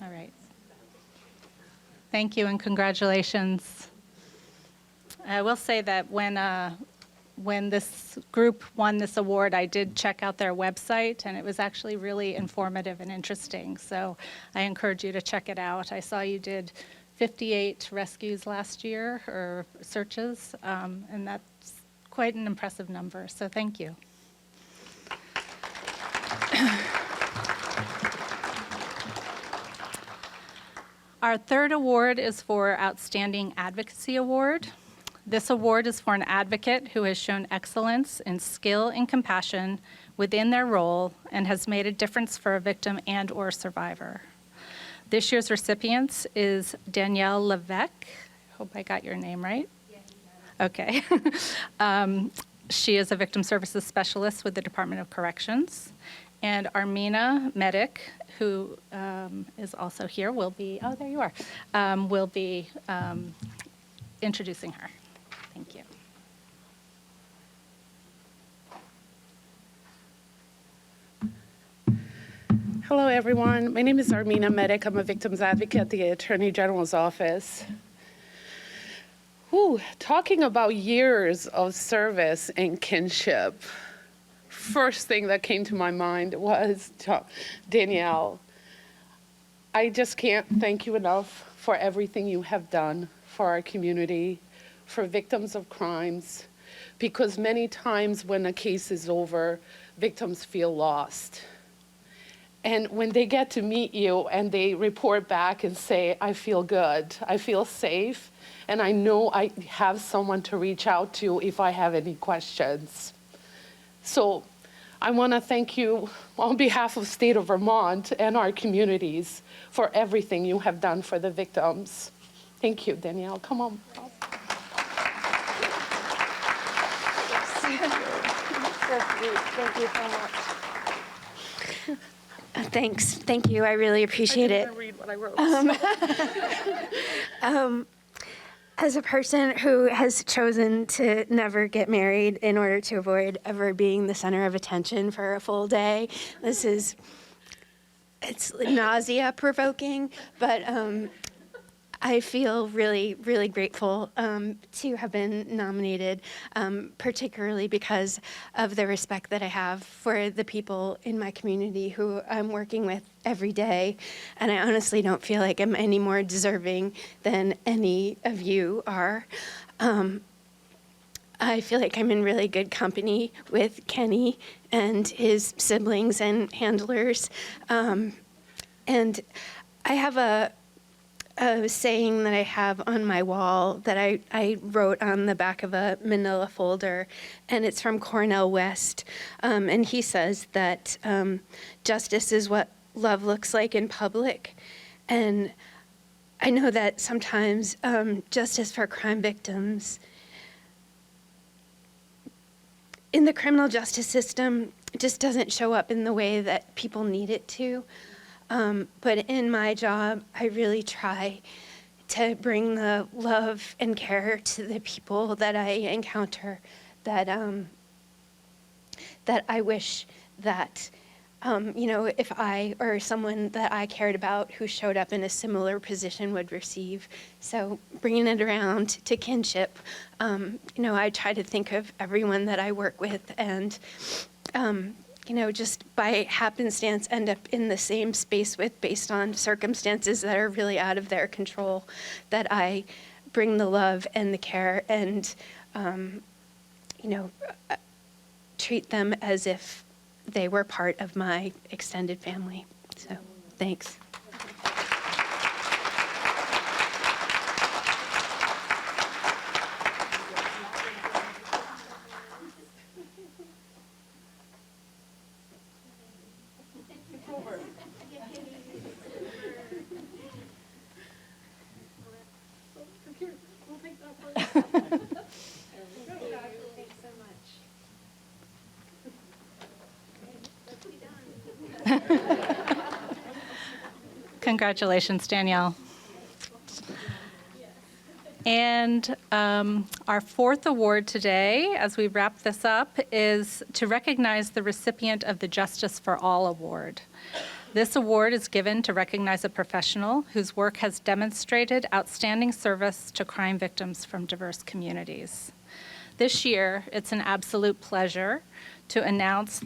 S5: All right. Thank you and congratulations. I will say that when this group won this award, I did check out their website, and it was actually really informative and interesting. So I encourage you to check it out. I saw you did 58 rescues last year, or searches, and that's quite an impressive number. So thank you. Our third award is for Outstanding Advocacy Award. This award is for an advocate who has shown excellence in skill and compassion within their role and has made a difference for a victim and/or survivor. This year's recipient is Danielle Levesque. Hope I got your name right. Okay. She is a victim services specialist with the Department of Corrections. And Armina Medic, who is also here, will be, oh, there you are, will be introducing her. Thank you.
S10: Hello, everyone. My name is Armina Medic. I'm a victims advocate at the Attorney General's office. Talking about years of service and kinship, first thing that came to my mind was Danielle. I just can't thank you enough for everything you have done for our community, for victims of crimes, because many times when a case is over, victims feel lost. And when they get to meet you and they report back and say, I feel good, I feel safe, and I know I have someone to reach out to if I have any questions. So I want to thank you on behalf of State of Vermont and our communities for everything you have done for the victims. Thank you, Danielle. Come on.
S7: Thank you so much. Thanks. Thank you. I really appreciate it.
S10: I didn't read what I wrote.
S7: As a person who has chosen to never get married in order to avoid ever being the center of attention for a full day, it's nausea provoking, but I feel really, really grateful to have been nominated, particularly because of the respect that I have for the people in my community who I'm working with every day. And I honestly don't feel like I'm any more deserving than any of you are. I feel like I'm in really good company with Kenny and his siblings and handlers.
S11: And I have a saying that I have on my wall that I wrote on the back of a manila folder, and it's from Cornel West. And he says that justice is what love looks like in public. And I know that sometimes justice for crime victims in the criminal justice system just doesn't show up in the way that people need it to. But in my job, I really try to bring the love and care to the people that I encounter that that I wish that if I or someone that I cared about who showed up in a similar position would receive. So bringing it around to kinship, I try to think of everyone that I work with and just by happenstance end up in the same space with based on circumstances that are really out of their control, that I bring the love and the care and, treat them as if they were part of my extended family. So, thanks.
S5: Congratulations, Danielle. And our fourth award today, as we wrap this up, is to recognize the recipient of the Justice for All Award. This award is given to recognize a professional whose work has demonstrated outstanding service to crime victims from diverse communities. This year, it's an absolute pleasure to announce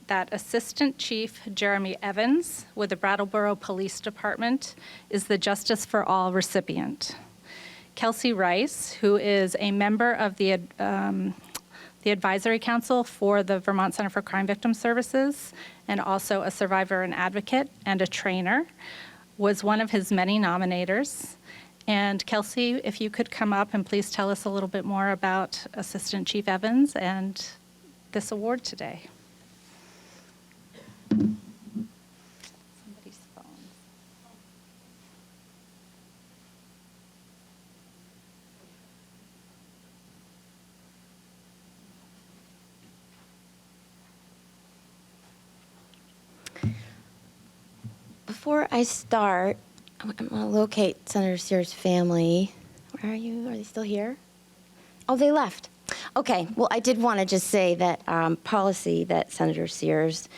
S5: that Assistant Chief Jeremy Evans with the Brattleboro Police Department is the Justice for All recipient. Kelsey Rice, who is a member of the Advisory Council for the Vermont Center for Crime Victim Services, and also a survivor and advocate and a trainer, was one of his many nominators. And Kelsey, if you could come up and please tell us a little bit more about Assistant Chief Evans and this award today. Somebody's phone.
S12: Before I start, I'm going to locate Senator Sears' family. Where are you? Are they still here? Oh, they left. Okay. Well, I did want to just say that policy that Senator Sears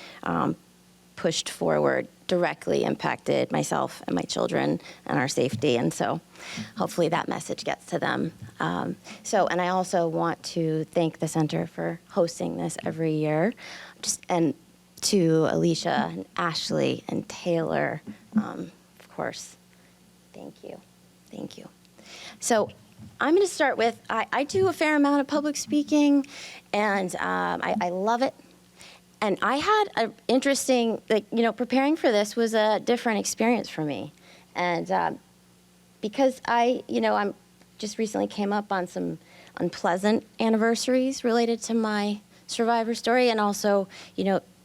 S12: pushed forward directly impacted myself and my children and our safety, and so hopefully that message gets to them. And I also want to thank the center for hosting this every year, and to Alicia and Ashley and Taylor, of course. Thank you. So I'm going to start with, I do a fair amount of public speaking, and I love it. And I had an interesting, preparing for this was a different experience for me. And because I'm just recently came up on some unpleasant anniversaries related to my survivor story, and also,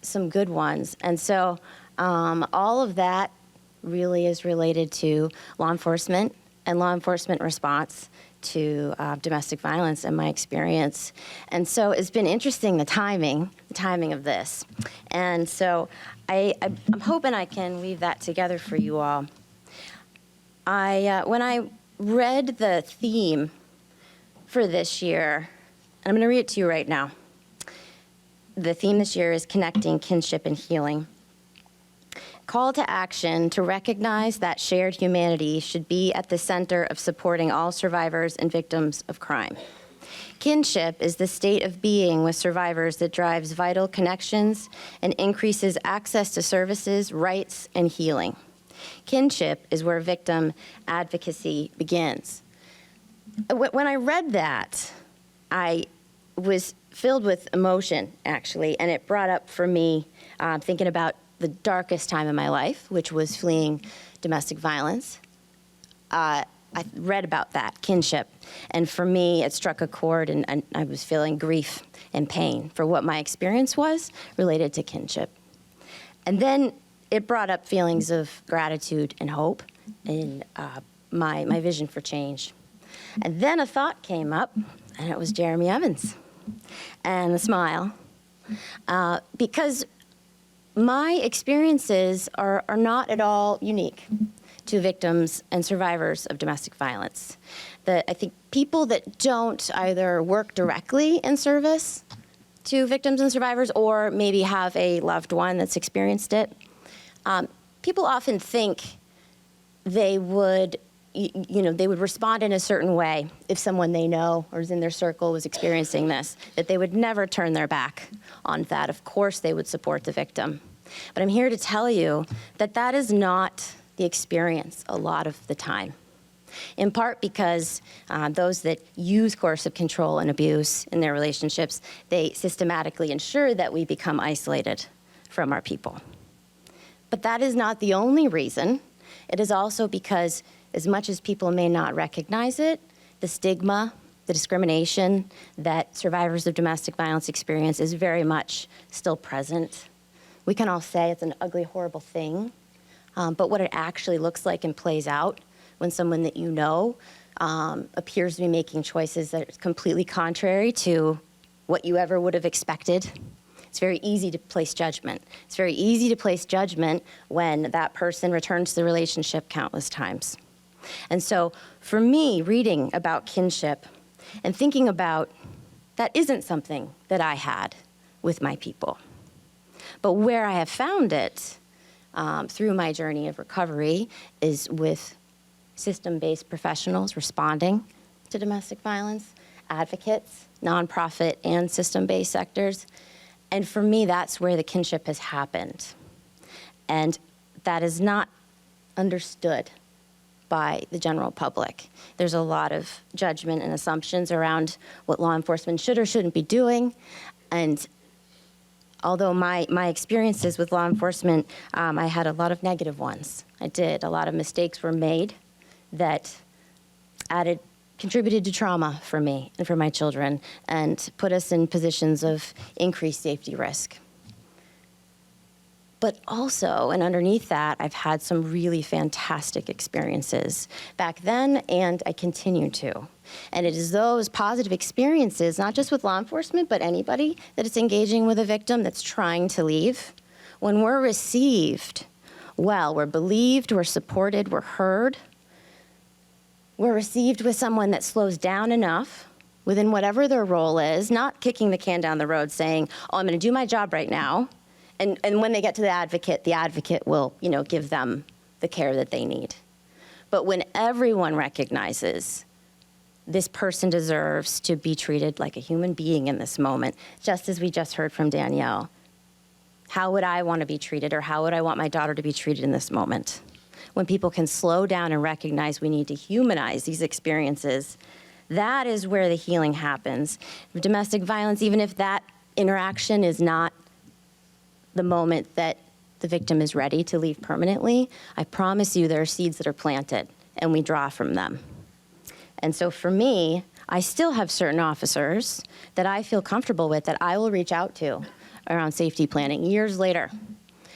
S12: some good ones. And so all of that really is related to law enforcement and law enforcement response to domestic violence in my experience. And so it's been interesting, the timing of this. And so I'm hoping I can weave that together for you all. When I read the theme for this year, and I'm going to read it to you right now. The theme this year is Connecting Kinship and Healing. Call to action to recognize that shared humanity should be at the center of supporting all survivors and victims of crime. Kinship is the state of being with survivors that drives vital connections and increases access to services, rights, and healing. Kinship is where victim advocacy begins. When I read that, I was filled with emotion, actually, and it brought up for me thinking about the darkest time in my life, which was fleeing domestic violence, I read about that, kinship. And for me, it struck a chord, and I was feeling grief and pain for what my experience was related to kinship. And then it brought up feelings of gratitude and hope in my vision for change. And then a thought came up, and it was Jeremy Evans and a smile. Because my experiences are not at all unique to victims and survivors of domestic violence. I think people that don't either work directly in service to victims and survivors or maybe have a loved one that's experienced it, people often think they would, they would respond in a certain way if someone they know or is in their circle was experiencing this, that they would never turn their back on that. Of course, they would support the victim. But I'm here to tell you that that is not the experience a lot of the time. In part because those that use coercive control and abuse in their relationships, they systematically ensure that we become isolated from our people. But that is not the only reason. It is also because as much as people may not recognize it, the stigma, the discrimination that survivors of domestic violence experience is very much still present. We can all say it's an ugly, horrible thing, but what it actually looks like and plays out when someone that you know appears to be making choices that are completely contrary to what you ever would have expected, it's very easy to place judgment. It's very easy to place judgment when that person returns to the relationship countless times. And so for me, reading about kinship and thinking about that isn't something that I had with my people. But where I have found it through my journey of recovery is with system-based professionals responding to domestic violence, advocates, nonprofit and system-based sectors. And for me, that's where the kinship has happened. And that is not understood by the general public. There's a lot of judgment and assumptions around what law enforcement should or shouldn't be doing. And although my experiences with law enforcement, I had a lot of negative ones. I did. A lot of mistakes were made that contributed to trauma for me and for my children and put us in positions of increased safety risk. But also, and underneath that, I've had some really fantastic experiences back then, and I continue to. And it is those positive experiences, not just with law enforcement, but anybody that is engaging with a victim that's trying to leave, when we're received well, we're believed, we're supported, we're heard, we're received with someone that slows down enough within whatever their role is, not kicking the can down the road saying, oh, I'm going to do my job right now. And when they get to the advocate will, give them the care that they need. But when everyone recognizes this person deserves to be treated like a human being in this moment, just as we just heard from Danielle, how would I want to be treated, or how would I want my daughter to be treated in this moment? When people can slow down and recognize we need to humanize these experiences, that is where the healing happens. Domestic violence, even if that interaction is not the moment that the victim is ready to leave permanently, I promise you there are seeds that are planted, and we draw from them. And so for me, I still have certain officers that I feel comfortable with that I will reach out to around safety planning years later.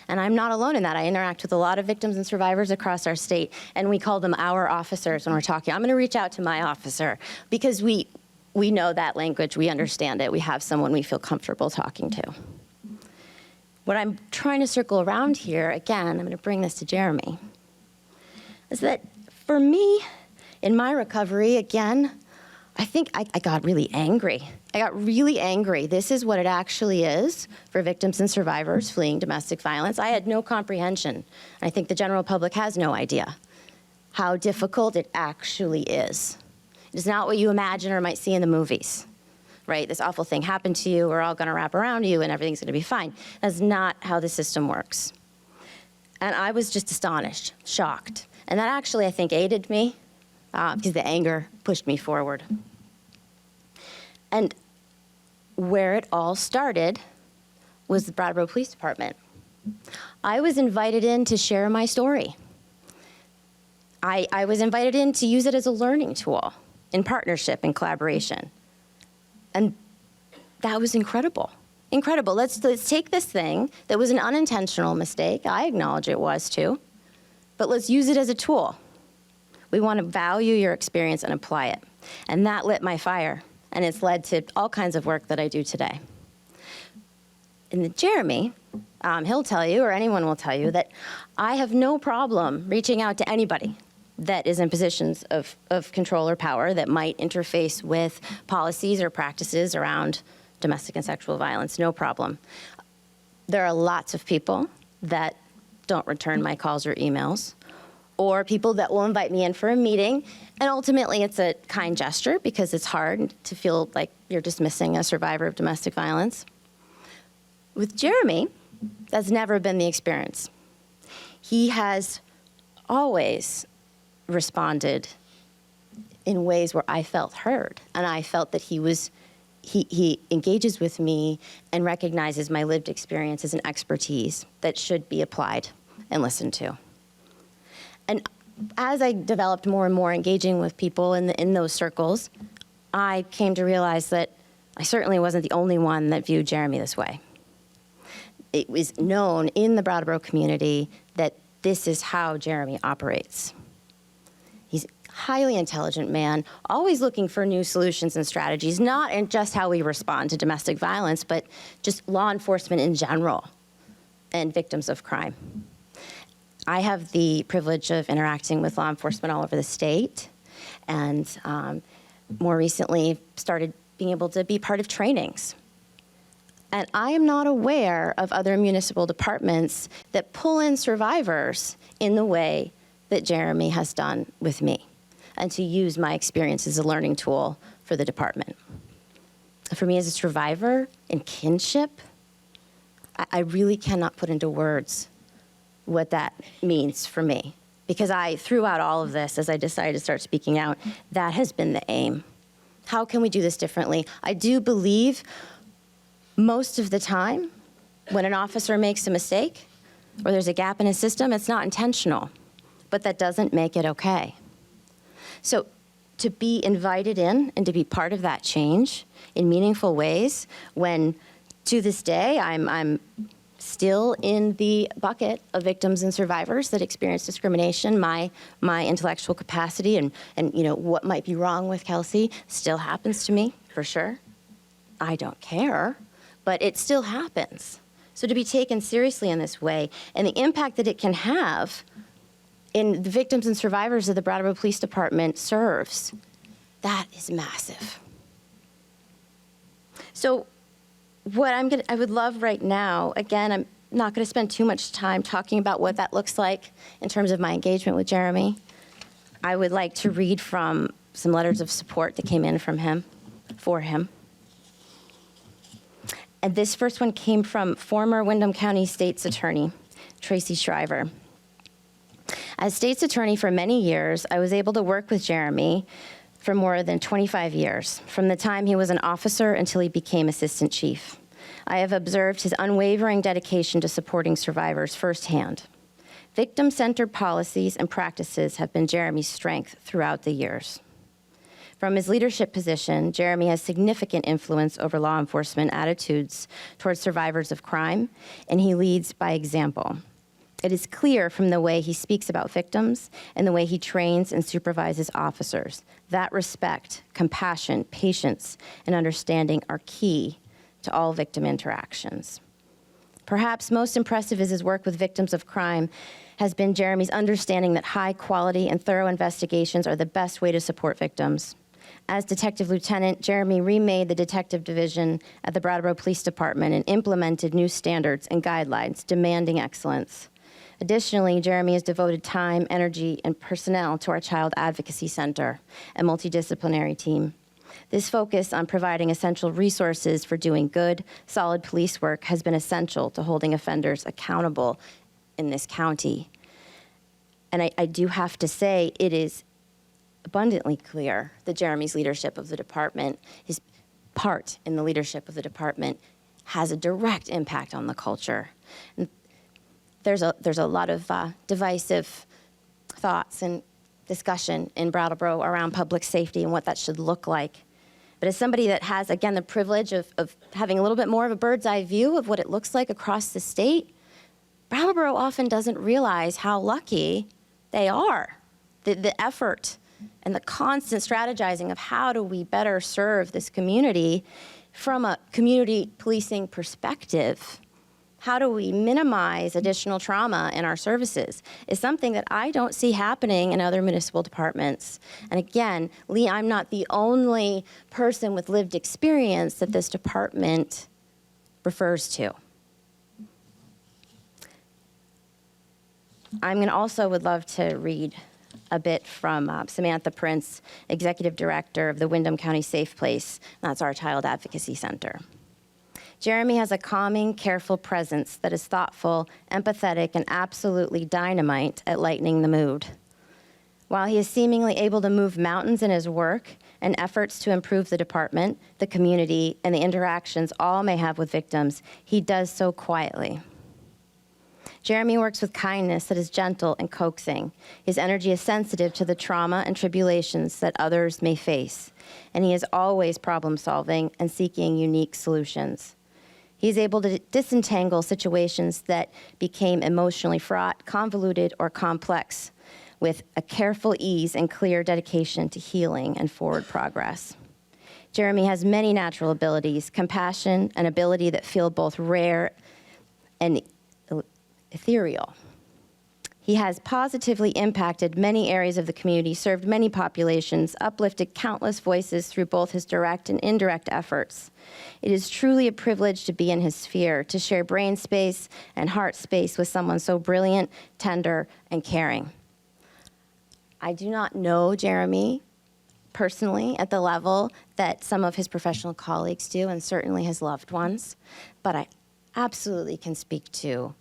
S12: And I'm not alone in that. I interact with a lot of victims and survivors across our state, and we call them our officers when we're talking. I'm going to reach out to my officer because we know that language, we understand it, we have someone we feel comfortable talking to. What I'm trying to circle around here, again, I'm going to bring this to Jeremy, is that for me, in my recovery, again, I think I got really angry. I got really angry. This is what it actually is for victims and survivors fleeing domestic violence. I had no comprehension. I think the general public has no idea how difficult it actually is. It is not what you imagine or might see in the movies. Right, this awful thing happened to you, we're all gonna wrap around you and everything's gonna be fine. That's not how the system works. And I was just astonished, shocked. And that actually, I think, aided me because the anger pushed me forward. And where it all started was the Brattleboro Police Department. I was invited in to share my story. I was invited in to use it as a learning tool in partnership and collaboration. And that was incredible. Incredible. Let's take this thing that was an unintentional mistake. I acknowledge it was too. But let's use it as a tool. We want to value your experience and apply it. And that lit my fire. And it's led to all kinds of work that I do today. And Jeremy, he'll tell you, or anyone will tell you, that I have no problem reaching out to anybody that is in positions of control or power that might interface with policies or practices around domestic and sexual violence. No problem. There are lots of people that don't return my calls or emails, or people that will invite me in for a meeting, and ultimately it's a kind gesture because it's hard to feel like you're dismissing a survivor of domestic violence. With Jeremy, that's never been the experience. He has always responded in ways where I felt heard, and I felt that he engages with me and recognizes my lived experience as an expertise that should be applied and listened to. And as I developed more and more engaging with people in those circles, I came to realize that I certainly wasn't the only one that viewed Jeremy this way. It was known in the Brattleboro community that this is how Jeremy operates. He's a highly intelligent man, always looking for new solutions and strategies, not in just how we respond to domestic violence, but just law enforcement in general and victims of crime. I have the privilege of interacting with law enforcement all over the state, and more recently started being able to be part of trainings. And I am not aware of other municipal departments that pull in survivors in the way that Jeremy has done with me, and to use my experience as a learning tool for the department. For me as a survivor in kinship, I really cannot put into words what that means for me. Because throughout all of this, as I decided to start speaking out, that has been the aim. How can we do this differently? I do believe most of the time, when an officer makes a mistake or there's a gap in his system, it's not intentional, but that doesn't make it okay. So to be invited in and to be part of that change in meaningful ways, when to this day I'm still in the bucket of victims and survivors that experience discrimination, my intellectual capacity and what might be wrong with Kelsey still happens to me, for sure. I don't care, but it still happens. So to be taken seriously in this way, and the impact that it can have in the victims and survivors of the Brattleboro Police Department serves, that is massive. So what I would love right now, again, I'm not going to spend too much time talking about what that looks like in terms of my engagement with Jeremy. I would like to read from some letters of support that came in from him, for him. And this first one came from former Windham County State's Attorney, Tracy Shriver. As State's Attorney for many years, I was able to work with Jeremy for more than 25 years, from the time he was an officer until he became Assistant Chief. I have observed his unwavering dedication to supporting survivors firsthand. Victim-centered policies and practices have been Jeremy's strength throughout the years. From his leadership position, Jeremy has significant influence over law enforcement attitudes towards survivors of crime, and he leads by example. It is clear from the way he speaks about victims and the way he trains and supervises officers that respect, compassion, patience, and understanding are key to all victim interactions. Perhaps most impressive is his work with victims of crime has been Jeremy's understanding that high quality and thorough investigations are the best way to support victims. As Detective Lieutenant, Jeremy remade the detective division at the Brattleboro Police Department and implemented new standards and guidelines demanding excellence. Additionally, Jeremy has devoted time, energy, and personnel to our Child Advocacy Center, a multidisciplinary team. This focus on providing essential resources for doing good, solid police work has been essential to holding offenders accountable in this county. And I do have to say, it is abundantly clear that Jeremy's leadership of the department, his part in the leadership of the department, has a direct impact on the culture. And there's a lot of divisive thoughts and discussion in Brattleboro around public safety and what that should look like. But as somebody that has, again, the privilege of having a little bit more of a bird's eye view of what it looks like across the state, Brattleboro often doesn't realize how lucky they are. The effort and the constant strategizing of how do we better serve this community from a community policing perspective. How do we minimize additional trauma in our services is something that I don't see happening in other municipal departments. And again, Lee, I'm not the only person with lived experience that this department refers to. I'm also would love to read a bit from Samantha Prince, Executive Director of the Windham County Safe Place. That's our Child Advocacy Center. Jeremy has a calming, careful presence that is thoughtful, empathetic, and absolutely dynamite at lightening the mood. While he is seemingly able to move mountains in his work and efforts to improve the department, the community, and the interactions all may have with victims, he does so quietly. Jeremy works with kindness that is gentle and coaxing. His energy is sensitive to the trauma and tribulations that others may face, and he is always problem-solving and seeking unique solutions. He is able to disentangle situations that became emotionally fraught, convoluted, or complex with a careful ease and clear dedication to healing and forward progress. Jeremy has many natural abilities, compassion, and ability that feel both rare and ethereal. He has positively impacted many areas of the community, served many populations, uplifted countless voices through both his direct and indirect efforts. It is truly a privilege to be in his sphere, to share brain space and heart space with someone so brilliant, tender, and caring. I do not know Jeremy personally at the level that some of his professional colleagues do, and certainly his loved ones, but I absolutely can speak to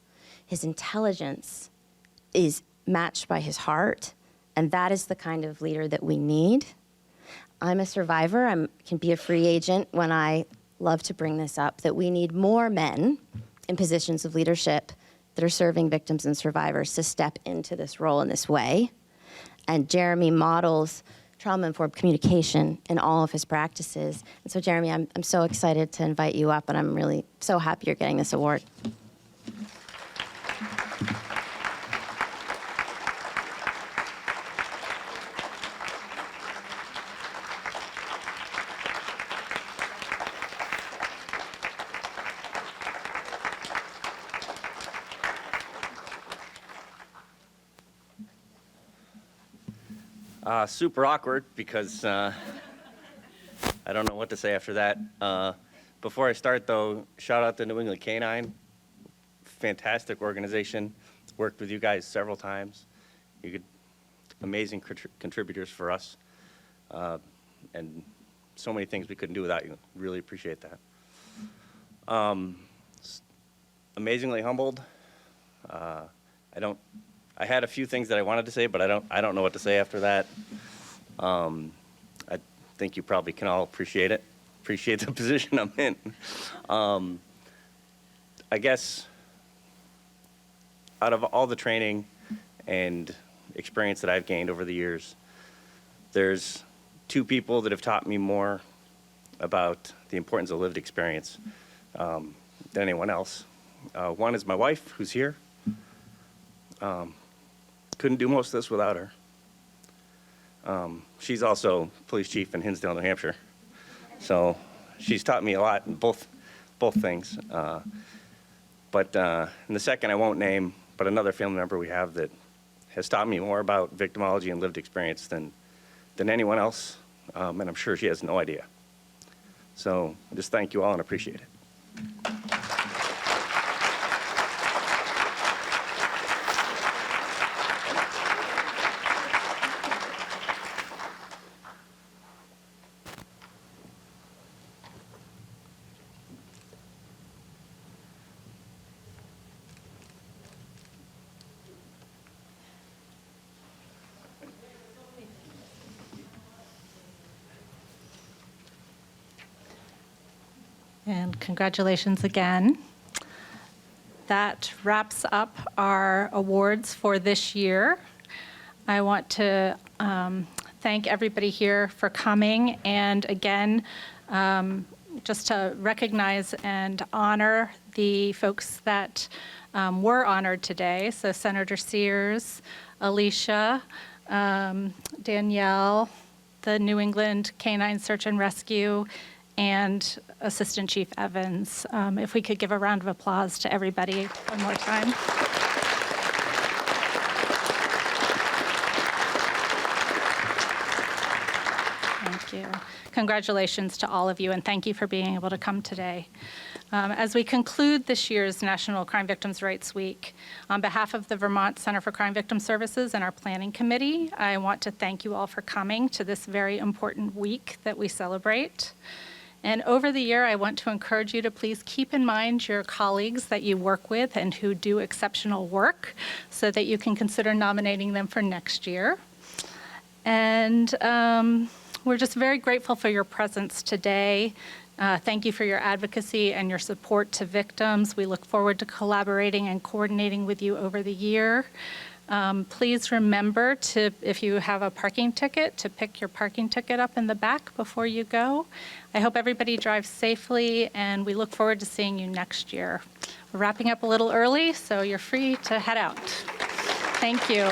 S12: his intelligence is matched by his heart, and that is the kind of leader that we need. I'm a survivor. I can be a free agent when I love to bring this up, that we need more men in positions of leadership that are serving victims and survivors to step into this role in this way. And Jeremy models trauma-informed communication in all of his practices. And so, Jeremy, I'm so excited to invite you up, and I'm really so happy you're getting this award.
S13: Super awkward because I don't know what to say after that. Before I start, though, shout out to New England Canine. Fantastic organization. Worked with you guys several times. You could amazing contributors for us, and so many things we couldn't do without you. Really appreciate that. Amazingly humbled. I had a few things that I wanted to say, but I don't know what to say after that. I think you probably can all appreciate it. Appreciate the position I'm in. I guess out of all the training and experience that I've gained over the years, there's two people that have taught me more about the importance of lived experience than anyone else. One is my wife, who's here. Couldn't do most of this without her. She's also police chief in Hinsdale, New Hampshire. So she's taught me a lot in both things. But in the second, I won't name, but another family member we have that has taught me more about victimology and lived experience than anyone else, and I'm sure she has no idea. So just thank you all and appreciate it.
S5: And congratulations again. that wraps up our awards for this year. I want to thank everybody here for coming, and again, just to recognize and honor the folks that were honored today. So Senator Sears, Alicia, Danielle, the New England Canine Search and Rescue, and Assistant Chief Evans. If we could give a round of applause to everybody one more time. Thank you. Congratulations to all of you, and thank you for being able to come today. As we conclude this year's National Crime Victims' Rights Week, on behalf of the Vermont Center for Crime Victim Services and our planning committee, I want to thank you all for coming to this very important week that we celebrate. And over the year, I want to encourage you to please keep in mind your colleagues that you work with and who do exceptional work so that you can consider nominating them for next year. And we're just very grateful for your presence today. Thank you for your advocacy and your support to victims. We look forward to collaborating and coordinating with you over the year. Please remember to, if you have a parking ticket, to pick your parking ticket up in the back before you go. I hope everybody drives safely, and we look forward to seeing you next year. We're wrapping up a little early, so you're free to head out. Thank you.